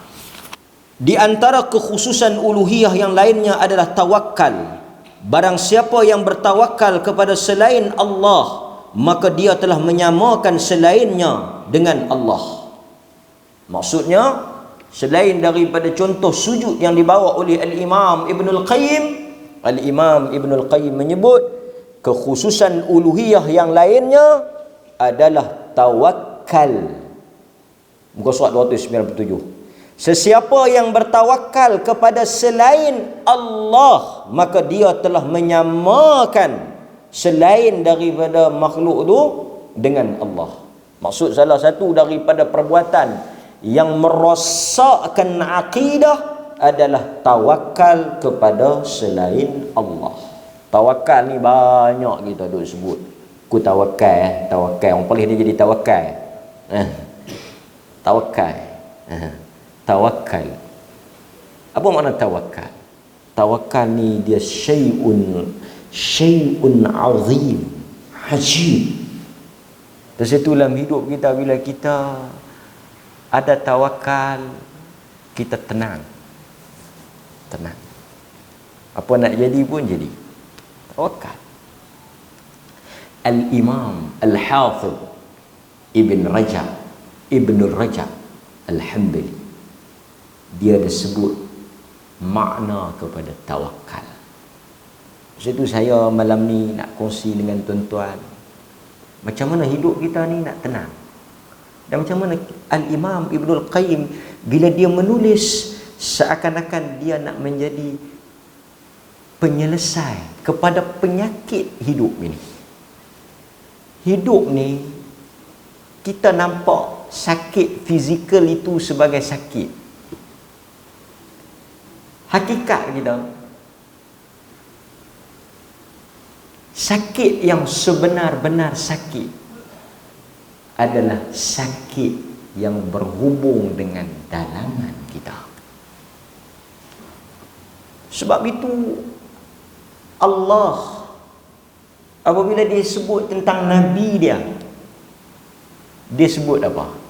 Di antara kekhususan uluhiyah yang lainnya adalah tawakal. Barang siapa yang bertawakal kepada selain Allah, maka dia telah menyamakan selainnya dengan Allah. Maksudnya, selain daripada contoh sujud yang dibawa oleh Al-Imam Ibnul Qayyim, Al-Imam Ibnul Qayyim menyebut kekhususan uluhiyah yang lainnya adalah tawakal. Muka surat 297. Sesiapa yang bertawakal kepada selain Allah, maka dia telah menyamakan selain daripada makhluk itu dengan Allah. Maksud salah satu daripada perbuatan yang merosakkan akidah adalah tawakal kepada selain Allah. Tawakal ni banyak kita duk sebut. Ku tawakal, tawakal. Orang paling dia jadi tawakal. Tawakal. Tawakal. Apa makna tawakal? Tawakal ni dia syai'un azim, ajib. Terus itu dalam hidup kita, bila kita ada tawakal, kita tenang. Tenang. Apa nak jadi pun jadi. Tawakal. Al-Imam Al-Hafidh Ibn Rajab Al-Hanbali, dia ada sebut makna kepada tawakal. Sebab itu saya malam ni nak kongsi dengan tuan-tuan macam mana hidup kita ni nak tenang, dan macam mana Al-Imam Ibnul Qayyim bila dia menulis seakan-akan dia nak menjadi penyelesai kepada penyakit hidup ini. Hidup ni kita nampak sakit fizikal itu sebagai sakit. Hakikat kita, sakit yang sebenar-benar sakit adalah sakit yang berhubung dengan dalaman kita. Sebab itu Allah apabila dia sebut tentang Nabi dia sebut apa?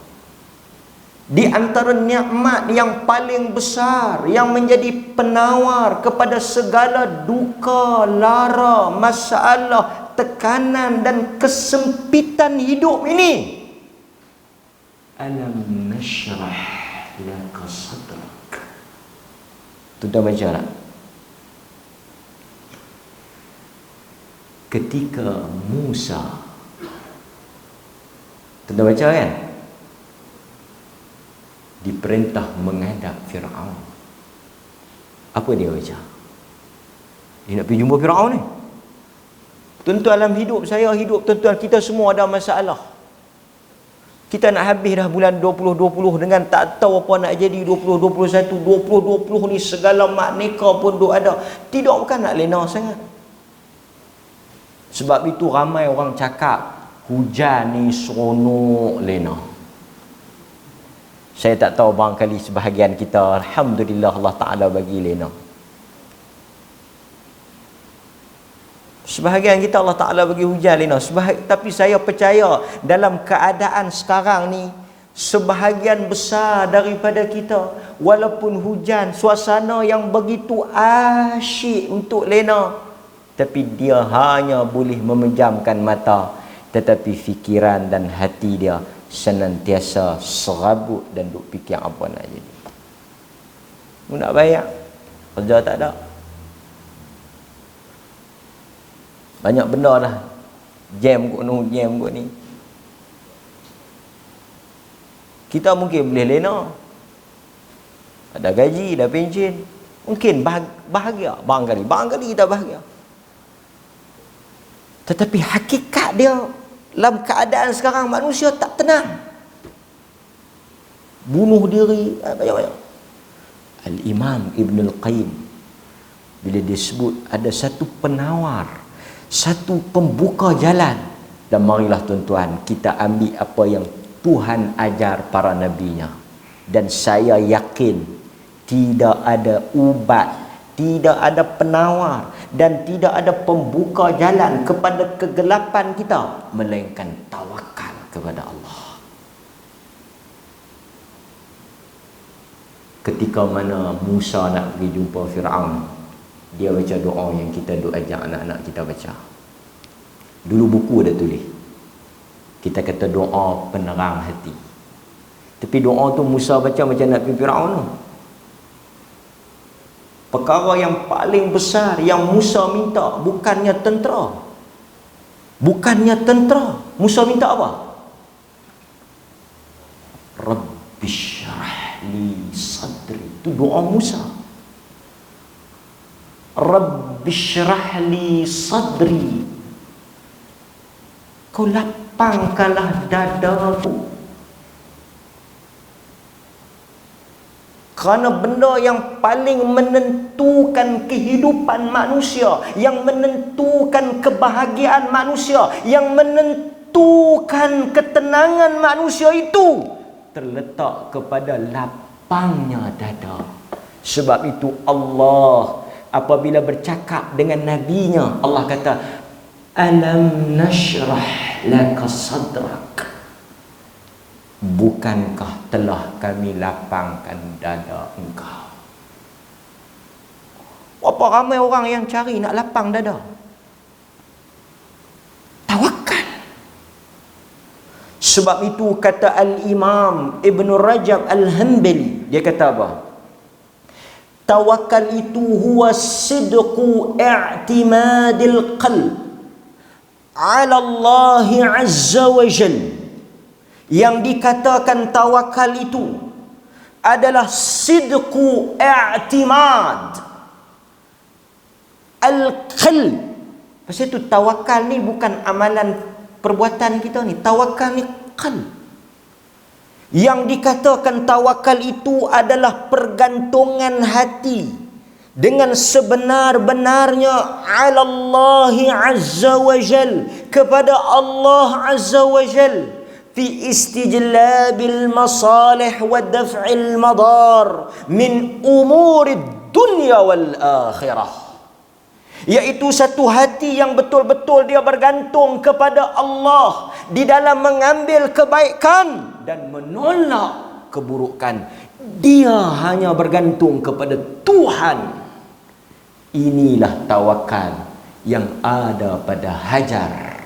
Di antara nikmat yang paling besar yang menjadi penawar kepada segala duka, lara, masalah, tekanan dan kesempitan hidup ini, alam nashrah laka sadrak. Tuan baca tak? Ketika Musa, tuan baca kan, diperintah menghadap Firaun, apa dia baca? Dia nak pergi jumpa Firaun ni. Tuan-tuan, dalam hidup saya, hidup tuan-tuan, kita semua ada masalah. Kita nak habis dah bulan 2020 dengan tak tahu apa nak jadi 2021. 2020 ni segala makneka pun duk ada. Tidak, bukan nak lena sangat. Sebab itu ramai orang cakap hujan ni seronok lena. Saya tak tahu, barangkali sebahagian kita, alhamdulillah Allah Ta'ala bagi lena. Sebahagian kita Allah Ta'ala bagi hujan lena. Tapi saya percaya dalam keadaan sekarang ni, sebahagian besar daripada kita, walaupun hujan, suasana yang begitu asyik untuk lena, tapi dia hanya boleh memejamkan mata, tetapi fikiran dan hati dia senantiasa serabut dan duk fikir apa nak jadi. Nak bayar, kerja tak ada. Banyak benda dah jam kot ni, jam kot ni. Kita mungkin boleh lena, ada gaji, ada pension, mungkin bahagia, barangkali kita bahagia. Tetapi hakikat dia dalam keadaan sekarang, manusia tak tenang. Bunuh diri banyak-banyak. Al-Imam Ibnul Qayyim bila dia sebut ada satu penawar, satu pembuka jalan, dan marilah tuan-tuan kita ambil apa yang Tuhan ajar para nabinya, dan saya yakin tidak ada ubat, tidak ada penawar dan tidak ada pembuka jalan kepada kegelapan kita melainkan tawakal kepada Allah. Ketika mana Musa nak pergi jumpa Firaun, dia baca doa yang kita duk ajak anak-anak kita baca. Dulu buku ada tulis, kita kata doa penerang hati. Tapi doa tu Musa baca macam nak pergi Firaun tu. Perkara yang paling besar yang Musa minta bukannya tentera. Musa minta apa? Rabbi syrah li sadri. Itu doa Musa. Rabbi syrah li sadri. kau lapangkanlah dadaku. Kerana benda yang paling menentukan kehidupan manusia, yang menentukan kebahagiaan manusia, yang menentukan ketenangan manusia itu terletak kepada lapangnya dada. Sebab itu Allah apabila bercakap dengan nabinya, Allah kata, alam nashrah laka sadrak. Bukankah telah kami lapangkan dada engkau? Berapa ramai orang yang cari nak lapang dada? Tawakal. Sebab itu kata Al-Imam Ibn Rajab Al-Hanbali, dia kata apa? Tawakal itu huwa sidqu i'timadil qalb ala Allah Azza wa Jalla. Yang dikatakan tawakal itu adalah sidqu i'timad al-qalb. Pasal itu tawakal ni bukan amalan perbuatan kita ni. Tawakal ni qalb. Yang dikatakan tawakal itu adalah pergantungan hati dengan sebenar-benarnya ala Allah Azza wa Jal, kepada Allah Azza wa Jal, fi istijlabil masalih wa daf'il madar min umurid dunya wal akhirah. Iaitu satu hati yang betul-betul dia bergantung kepada Allah di dalam mengambil kebaikan dan menolak keburukan. Dia hanya bergantung kepada Tuhan. Inilah tawakal yang ada pada Hajar.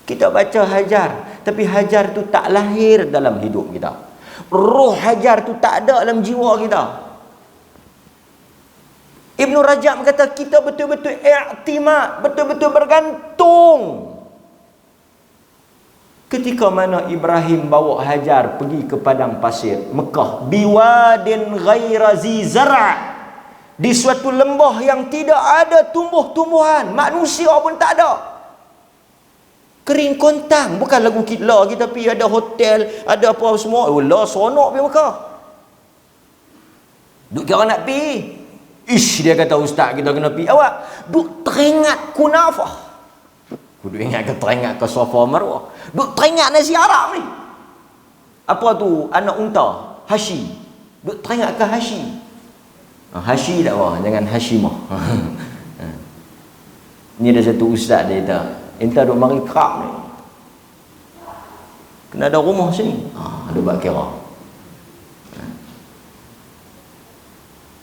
Kita baca Hajar, tapi Hajar tu tak lahir dalam hidup kita. Roh Hajar tu tak ada dalam jiwa kita. Ibn Rajab kata kita betul-betul i'timad, betul-betul bergantung. Ketika mana Ibrahim bawa Hajar pergi ke padang pasir Mekah, biwadin ghaira zi zara', di suatu lembah yang tidak ada tumbuh-tumbuhan, manusia pun tak ada. Kering kontang, bukan lagu kita kita pergi ada hotel, ada apa semua. Allah seronok pergi Mekah. Duk kira nak pergi. Ish, dia kata ustaz kita kena pergi. Awak duk teringat kunafah. Duk ingat ke teringat ke Safa Marwah. Duk teringat nasi Arab ni. Apa tu? Anak unta, Hashi. Duk teringat ke Hashi. Hashi tak apa, jangan Hashimah. Ni ada satu ustaz dia kata, entah duk mari kerap ni, kena ada rumah sini. Ada buat kira.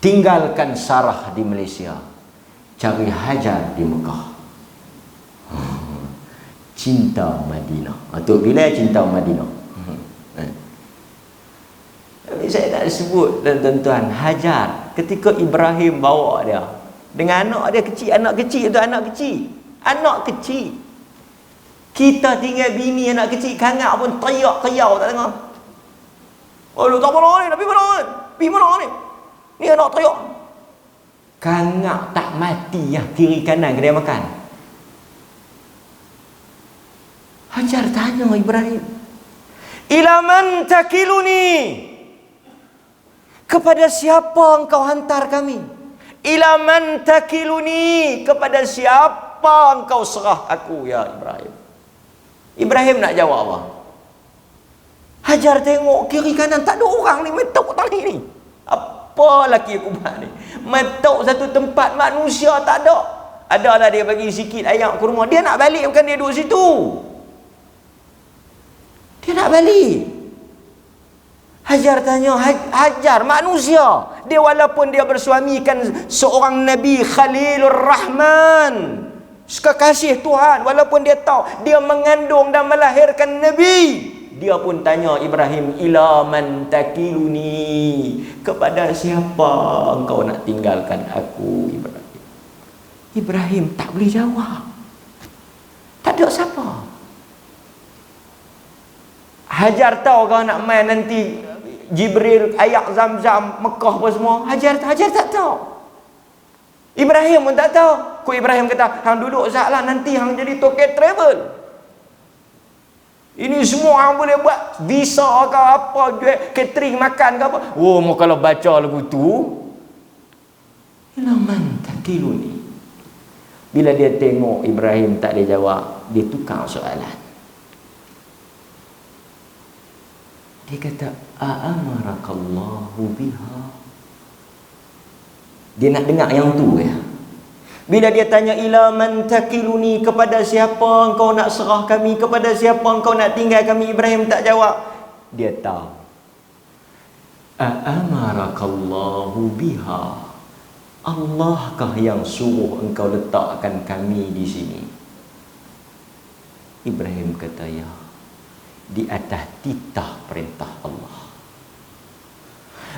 Tinggalkan Sarah di Malaysia, cari Hajar di Mekah. Cinta Madinah. Tu bila cinta Madinah. Tapi saya nak sebut tuan-tuan, Hajar ketika Ibrahim bawa dia dengan anak dia kecil, anak kecil. Kita tinggal bini anak kecil kangak pun teriak keyau tak dengar. Oh lu tak boleh ni, tapi mana ni? Pi mana ni? Ni anak teriak. Kangak tak mati ya, kiri kanan kedai makan. Hajar tanya Ibrahim, ila man takiluni? Kepada siapa engkau hantar kami? Ila man takiluni? Kepada siapa engkau serah aku ya Ibrahim? Ibrahim nak jawab apa? Hajar tengok kiri kanan tak ada orang ni, metok tali ni. Apa laki aku buat ni? Metok satu tempat manusia tak ada. Adalah dia bagi sikit ayam kurma. Dia nak balik bukan dia duduk situ. Dia nak balik. Hajar tanya, Hajar manusia. Dia walaupun dia bersuamikan seorang Nabi Khalilur Rahman, kekasih Tuhan, walaupun dia tahu dia mengandung dan melahirkan Nabi, dia pun tanya Ibrahim, ila man takiluni? Kepada siapa engkau nak tinggalkan aku Ibrahim? Ibrahim tak boleh jawab. Tak ada siapa. Hajar tahu kalau nak main nanti Jibril ayak Zam-Zam Mekah apa semua. Hajar tak tahu. Ibrahim pun tak tahu. Kau Ibrahim kata, hang duduk saatlah nanti hang jadi toket travel. Ini semua orang boleh buat. Visa ke apa, jual catering makan ke apa. Oh, mau kalau baca lagu tu, ilaman takiluni. Bila dia tengok Ibrahim tak dia jawab, dia tukar soalan. Dia kata, "A'amarakallahu biha." Dia nak dengar yang tu ya. Bila dia tanya, "Ila man takiluni," kepada siapa engkau nak serah kami, kepada siapa engkau nak tinggal kami, Ibrahim tak jawab. Dia tahu. "A'amarakallahu biha." Allahkah yang suruh engkau letakkan kami di sini? Ibrahim kata, ya. Di atas titah perintah Allah.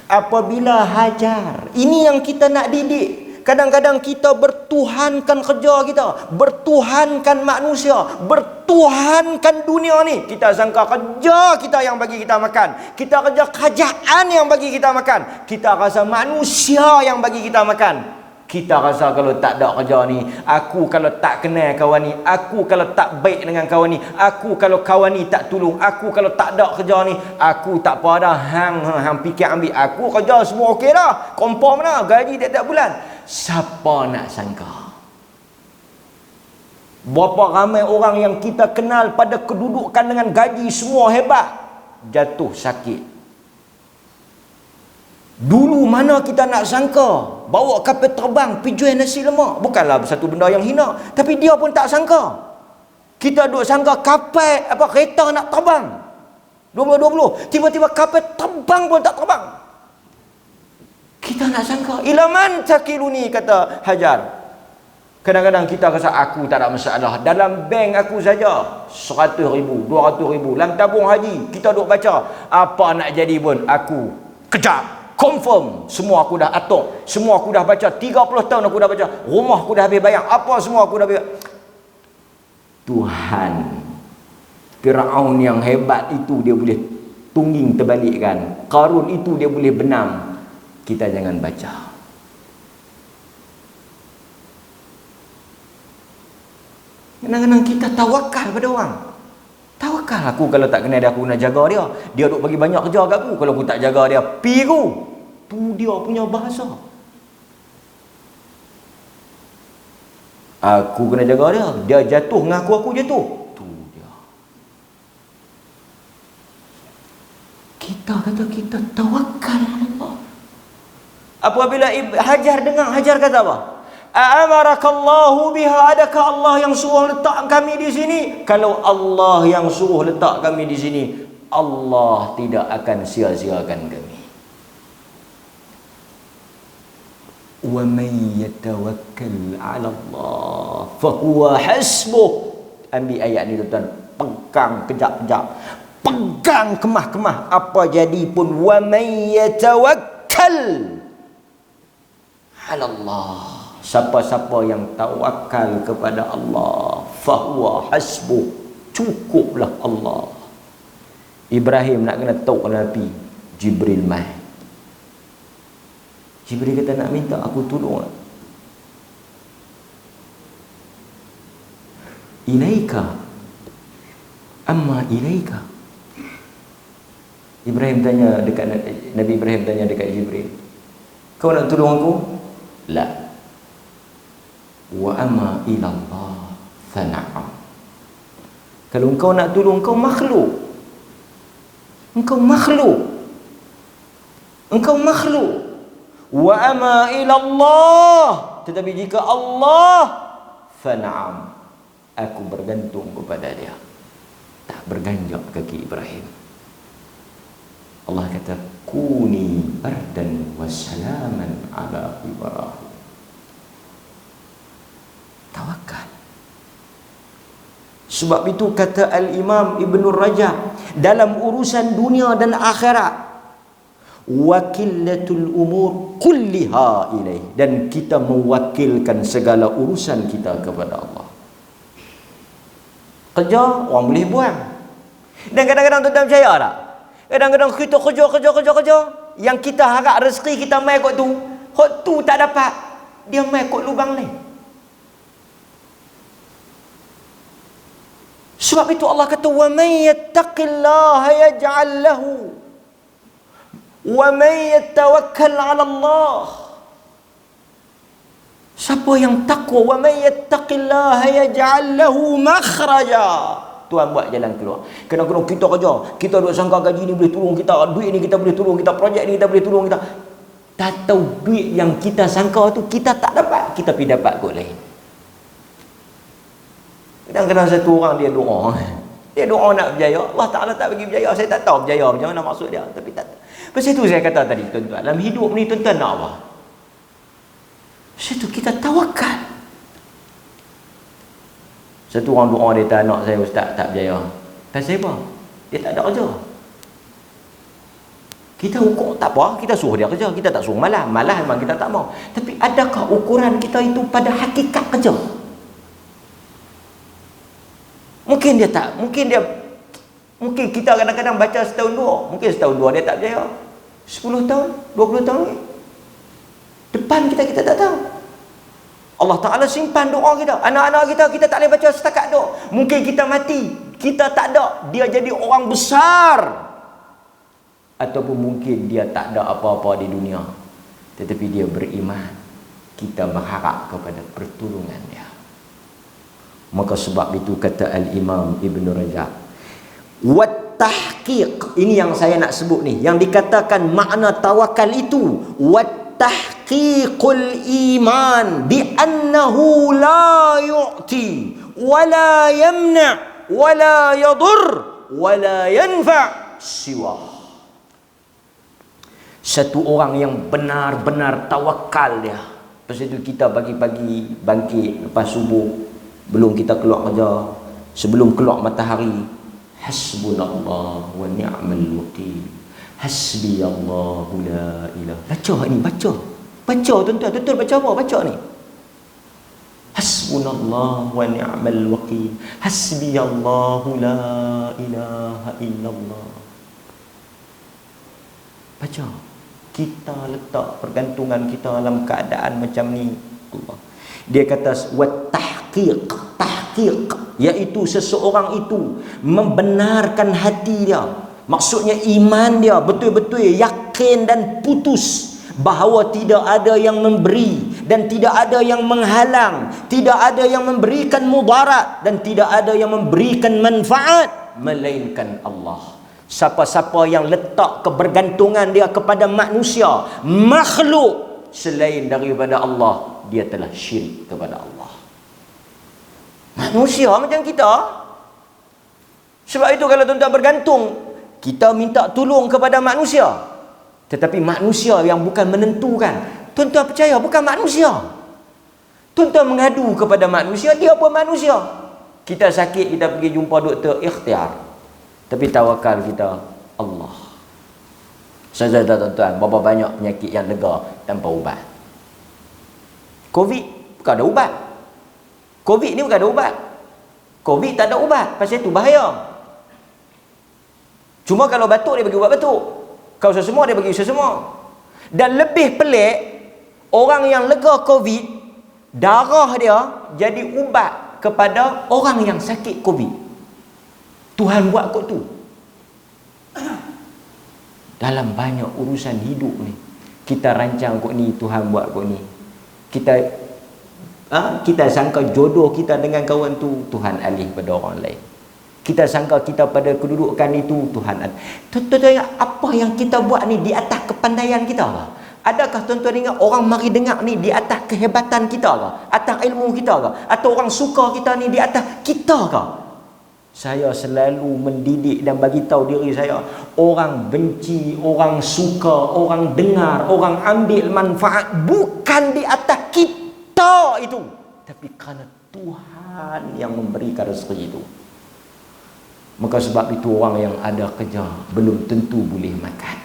Apabila Hajar, ini yang kita nak didik. Kadang-kadang kita bertuhankan kerja kita, bertuhankan manusia, bertuhankan dunia ni. Kita sangka kerja kita yang bagi kita makan, kita kerja kerajaan yang bagi kita makan, kita rasa manusia yang bagi kita makan. Kita rasa kalau tak ada kerja ni, aku kalau tak kenal kawan ni, aku kalau tak baik dengan kawan ni, aku kalau kawan ni tak tolong, aku kalau tak ada kerja ni, aku tak apa dah. Hang fikir ambil aku kerja semua okey dah, confirm dah, gaji tiap-tiap bulan. Siapa nak sangka? Berapa ramai orang yang kita kenal pada kedudukan dengan gaji semua hebat, jatuh sakit. Dulu mana kita nak sangka bawa kapal terbang pergi jual nasi lemak. Bukanlah satu benda yang hina, tapi dia pun tak sangka. Kita duk sangka kapal kereta nak terbang 2020, tiba-tiba kapal terbang pun tak terbang. Kita nak sangka. Ilaman takiluni, kata Hajar. Kadang-kadang kita rasa aku tak ada masalah. Dalam bank aku saja 100,000, 200,000. Dalam tabung haji kita duk baca, apa nak jadi pun aku kejap. Confirm, semua aku dah atur, semua aku dah baca, 30 tahun aku dah baca, rumah aku dah habis bayar, apa semua aku dah bayar. Tuhan Firaun yang hebat itu dia boleh tungging terbalikkan, Qarun itu dia boleh benam. Kita jangan baca. Kadang-kadang kita tawakal pada orang. Tawakal, aku kalau tak kenal dia, aku nak jaga dia. Dia duk bagi banyak kerja kat aku. Kalau aku tak jaga dia, piru. Tu dia punya bahasa. Aku kena jaga dia. Dia jatuh dengan aku jatuh. Tu dia. Kita kata kita tawakal Allah. Apabila Hajar dengar, Hajar kata apa? A'amarakallahu biha, adakah Allah yang suruh letak kami di sini? Kalau Allah yang suruh letak kami di sini, Allah tidak akan sia-siakan kami. Wa man yatawakkal 'ala Allah fa huwa hasbuh. Ambil ayat ni tuan-tuan, pegang kejap-kejap, pegang kemah-kemah. Apa jadi pun, wa man yatawakkal 'ala Allah, siapa-siapa yang tawakal kepada Allah, fahuwa hasbuh, cukuplah Allah. Ibrahim nak kena tok Nabi, Jibril mai. Jibril kata, nak minta aku tolong tak? Ilaika amma ilaika. Ibrahim tanya dekat Nabi Ibrahim tanya dekat Jibril, kau nak tolong aku? La. Wa amma ila Allah fana'am. Kalau engkau nak tolong, engkau makhluk. Engkau makhluk. Engkau makhluk. Wa amma ila Allah. Tetapi jika Allah, fana'am, aku bergantung kepada dia. Tak berganjak kaki Ibrahim. Allah kata, kuni bardan wa salaman ala Ibrahim. Tawakal. Sebab itu kata Al-Imam Ibn Rajab, dalam urusan dunia dan akhirat, wakilatul umur kulliha ilaih, dan kita mewakilkan segala urusan kita kepada Allah. Kerja orang boleh buang. Dan kadang-kadang tuan-tuan percaya tak? Kadang-kadang kita kerja, yang kita harap rezeki kita mai kot tu tak dapat, dia mai kot lubang lain. Sebab itu Allah kata, wa may yattaqillaha yaj'al lahu wa may yatawakkal 'ala Allah. Siapa yang takwa, wa may yattaqillaha yaj'al lahu makhraja. Tuhan buat jalan keluar. Kadang-kadang kita kerja, kita duk sangka gaji ni boleh tolong kita, duit ni kita boleh tolong kita, projek ni kita boleh tolong kita. Tak tahu duit yang kita sangka tu kita tak dapat, kita pergi dapat kot lain. Kadang-kadang satu orang dia doa, nak berjaya, Allah Ta'ala tak bagi berjaya. Saya tak tahu berjaya macam mana maksud dia, tapi tak. Pasal itu saya kata tadi, tuan-tuan, dalam hidup ni tuan-tuan nak apa? Pasal itu kita tawakal. Satu orang doa, dia kata, anak saya ustaz tak berjaya. Pasal apa? Dia tak ada kerja. Kita ukur tak apa, kita suruh dia kerja, kita tak suruh malas memang kita tak mau. Tapi adakah ukuran kita itu pada hakikat kerja? Mungkin dia tak, mungkin kita kadang-kadang baca setahun dua, mungkin setahun dua dia tak berjaya. 10 tahun, 20 tahun lagi, depan kita tak tahu. Allah Ta'ala simpan doa kita. Anak-anak kita tak boleh baca setakat doa. Mungkin kita mati, kita tak ada, dia jadi orang besar. Ataupun mungkin dia tak ada apa-apa di dunia, tetapi dia beriman. Kita berharap kepada pertolongan dia. Maka sebab itu kata Al-Imam Ibn Rajab, wat tahqiq, ini yang saya nak sebut ni, yang dikatakan makna tawakal itu, wat tahqiqul iman bi annahu la yu'ti wa la yamna' wa la yadur wa la yanfa' siwa. Satu orang yang benar-benar tawakal dia. Lepas itu kita pagi-pagi bangkit lepas subuh, belum kita keluar kerja, sebelum keluar matahari, hasbunallah wa ni'mal wakil, hasbiyallahu la ilah. Baca ni, baca tuan-tuan baca apa? Baca ni, hasbunallah wa ni'mal wakil, hasbiyallahu la ilaha illallah. Baca. Kita letak pergantungan kita dalam keadaan macam ni. Allah, dia kata wat tahqiq, iaitu seseorang itu membenarkan hati dia, maksudnya iman dia betul-betul yakin dan putus bahawa tidak ada yang memberi dan tidak ada yang menghalang, tidak ada yang memberikan mudarat dan tidak ada yang memberikan manfaat melainkan Allah. Siapa-siapa yang letak kebergantungan dia kepada manusia, makhluk selain daripada Allah, dia telah syirik kepada Allah. Manusia macam kita. Sebab itu kalau tuan-tuan bergantung, kita minta tolong kepada manusia, tetapi manusia yang bukan menentukan. Tuan-tuan percaya bukan manusia. Tuan-tuan mengadu kepada manusia, dia pun manusia. Kita sakit, kita pergi jumpa doktor, ikhtiar. Tapi tawakal kita Allah. Saya tahu tuan-tuan, berapa banyak penyakit yang lega tanpa ubat. Covid bukan ada ubat. Covid ni bukan ada ubat. Covid tak ada ubat, pasal itu bahaya. Cuma kalau batuk dia bagi ubat batuk, kalau sesemua dia bagi sesemua. Dan lebih pelik, orang yang lega Covid, darah dia jadi ubat kepada orang yang sakit Covid. Tuhan buat kot tu. Dalam banyak urusan hidup ni, kita rancang kot ni, Tuhan buat kot ni. Kita sangka jodoh kita dengan kawan tu, Tuhan alih pada orang lain. Kita sangka kita pada kedudukan itu, Tuhan alih. Tuan-tuan, apa yang kita buat ni di atas kepandaian kita ke? Adakah tuan-tuan ingat orang mari dengar ni di atas kehebatan kita ke? Atas ilmu kita ke? Atau orang suka kita ni di atas kita ke? Saya selalu mendidik dan bagi tahu diri saya, orang benci, orang suka, orang dengar, orang ambil manfaat bukan di atas kita itu, tapi kerana Tuhan yang memberikan rezeki itu. Maka sebab itu orang yang ada kerja belum tentu boleh makan.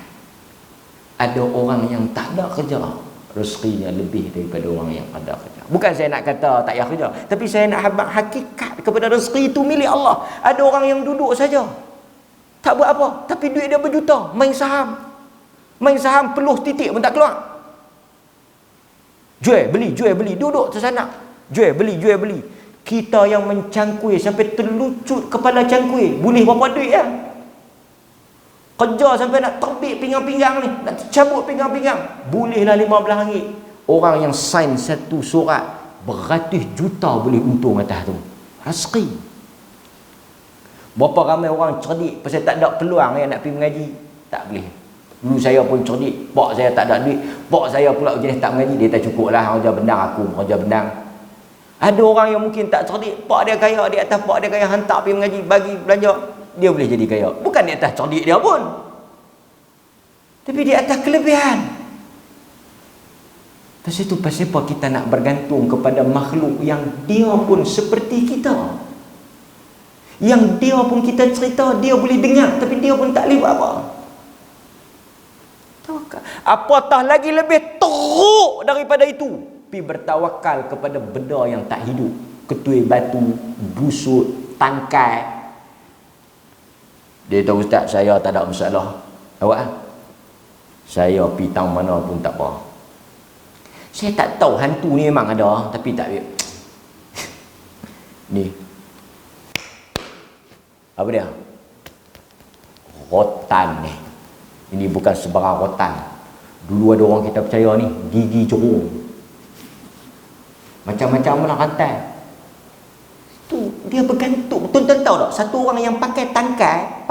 Ada orang yang tak ada kerja, rezekinya lebih daripada orang yang ada kerja. Bukan saya nak kata tak payah kerja, tapi saya nak habaq hakikat kepada rezeki itu milik Allah. Ada orang yang duduk saja, tak buat apa, tapi duit dia berjuta, main saham peluh titik pun tak keluar. Jual beli, duduk tersanak, jual beli. Kita yang mencangkui sampai terlucut kepala cangkui, boleh berapa duit ya? Kerja sampai nak terbit pinggang-pinggang ni, nak cabut pinggang-pinggang, bolehlah RM15. Orang yang sign satu surat beratus juta boleh untung atas tu. Rezeki. Berapa ramai orang cerdik pasal tak ada peluang yang nak pergi mengaji, tak boleh. Dulu saya pun cerdik, pak saya tak ada duit, pak saya pula jenis tak mengaji, dia tak cukup lah kerja bendang, aku kerja bendang. Ada orang yang mungkin tak cerdik, pak dia kaya, di atas pak dia kaya, hantar pergi mengaji, bagi belanja, dia boleh jadi kaya. Bukan di atas cerdik dia pun, tapi di atas kelebihan. Pasal itu, pasal apa kita nak bergantung kepada makhluk yang dia pun seperti kita, yang dia pun kita cerita, dia boleh dengar, tapi dia pun tak boleh buat apa. Tawakal. Apatah lagi lebih teruk daripada itu, pi bertawakal kepada benda yang tak hidup, ketui batu, busuk, tangkai. Dia tahu, ustaz, saya tak ada masalah. Awak saya pi tang mana pun tak apa. Saya tak tahu hantu ni memang ada, tapi tak ni apa dia? Rotan ni. Ini bukan sebarang rotan. Dulu ada orang kita percaya ni gigi jerung. Macam-macam lah rantai. Tu dia bergantung. Tuan-tuan tahu tak? Satu orang yang pakai tangkai,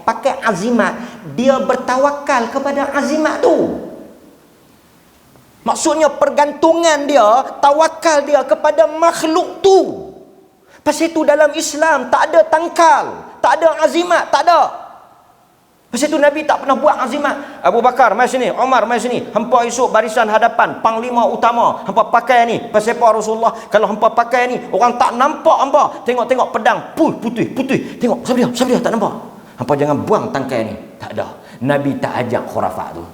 pakai azimat, dia bertawakal kepada azimat tu. Maksudnya pergantungan dia, tawakal dia kepada makhluk tu. Pasal itu dalam Islam tak ada tangkal, tak ada azimat, tak ada. Pasal itu Nabi tak pernah buat azimat. Abu Bakar, mai sini. Umar, mai sini. Hampa esok barisan hadapan, panglima utama. Hampa pakai ni. Pasal apa Rasulullah? Kalau hampa pakai ni, orang tak nampak hampa. Tengok-tengok pedang, putih. Tengok, siapa dia? Tak nampak. Hampa jangan buang tangkai ni. Tak ada. Nabi tak ajak khurafat tu.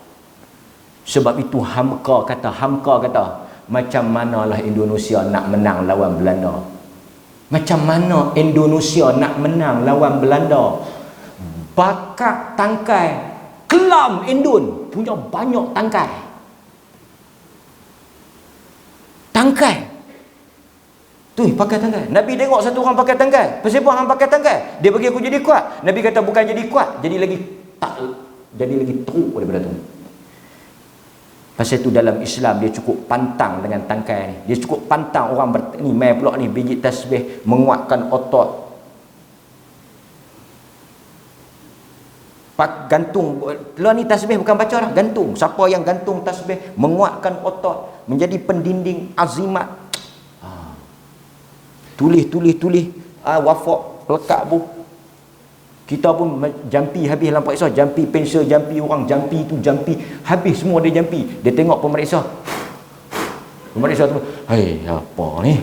Sebab itu Hamka kata, macam manalah Indonesia nak menang lawan Belanda. Macam mana Indonesia nak menang lawan Belanda? Bakat tangkai, kelam Indon punya banyak tangkai. Tu pakai tangkai. Nabi tengok satu orang pakai tangkai. Pasal apa hang pakai tangkai? Dia bagi aku jadi kuat. Nabi kata bukan jadi kuat, jadi lagi teruk daripada tu. Pasal itu dalam Islam dia cukup pantang dengan tangkai ni. Dia cukup pantang orang ni mai pula ni biji tasbih menguatkan otot. Gantung. Lah ni tasbih bukan baca dah, gantung. Siapa yang gantung tasbih menguatkan otot, menjadi pendinding azimat. Tulis. Wafak lekat bu. Kita pun jampi habis dalam periksa, jampi pensel, jampi orang, jampi tu, jampi habis semua dia jampi. Dia tengok pemeriksa tu, "Hai, apa ni?"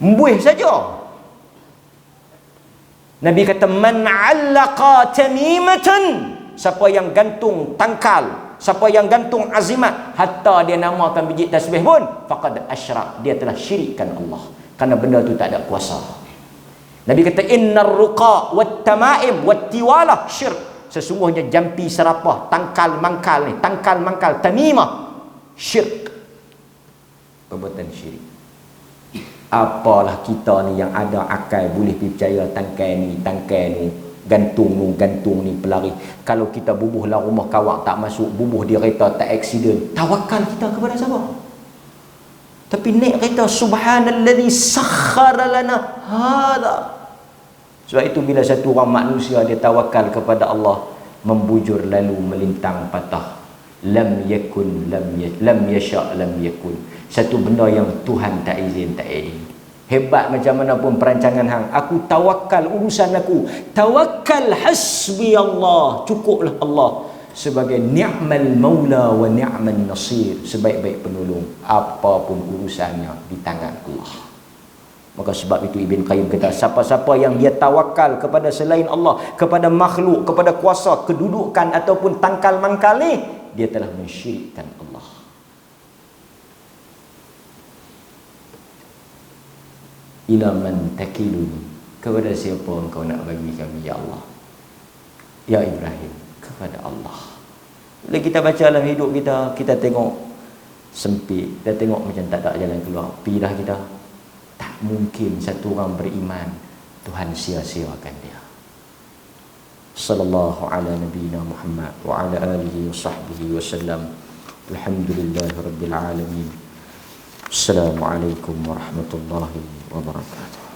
Mbuih saja. Nabi kata, "Man 'allaqa tamimatan", siapa yang gantung tangkal, siapa yang gantung azimat, hatta dia namakan biji tasbih pun, faqad asyrak, dia telah syirikkan Allah. Kerana benda tu tak ada kuasa. Nabi kata, "Innar ruqa wat tamaim wat tiwala syirk." Sesungguhnya jampi serapah, tangkal mangkal tamimah, syirk. Perbuatan syirik. Apalah kita ni yang ada akal boleh percaya tangkai ni, gantung ni pelari. Kalau kita bubuh lah rumah kawak tak masuk, bubuh di kereta tak aksiden, tawakal kita kepada siapa? Tapi naik kereta, subhanallazi sakhkhara lana hadha. Sebab itu bila satu orang manusia dia tawakal kepada Allah, membujur lalu melintang patah. Lam yakun lam yasha lam yakun. Satu benda yang Tuhan tak izin, tak izin. Hebat macam mana pun perancangan hang, aku tawakal urusan aku. Tawakal hasbi Allah, cukuplah Allah sebagai ni'mal maula wa ni'man nasir, sebaik-baik penolong. Apapun urusannya di tangan Allah. Maka sebab itu Ibn Qayyim kata, siapa-siapa yang dia tawakal kepada selain Allah, kepada makhluk, kepada kuasa, kedudukan ataupun tangkal mangkal ni, dia telah mensyirikkan Allah. Ila man takiluni, kepada siapa engkau nak bagi kami ya Allah? Ya Ibrahim, kepada Allah. Bila kita baca dalam hidup kita, kita tengok sempit, dah tengok macam tak ada jalan keluar, pi dah kita. Tak mungkin satu orang beriman Tuhan sia-siakan dia. Sallallahu ala nabiyina Muhammad wa ala alihi wa sahbihi wa sallam. Alhamdulillahirabbil alamin. Assalamualaikum warahmatullahi wabarakatuh.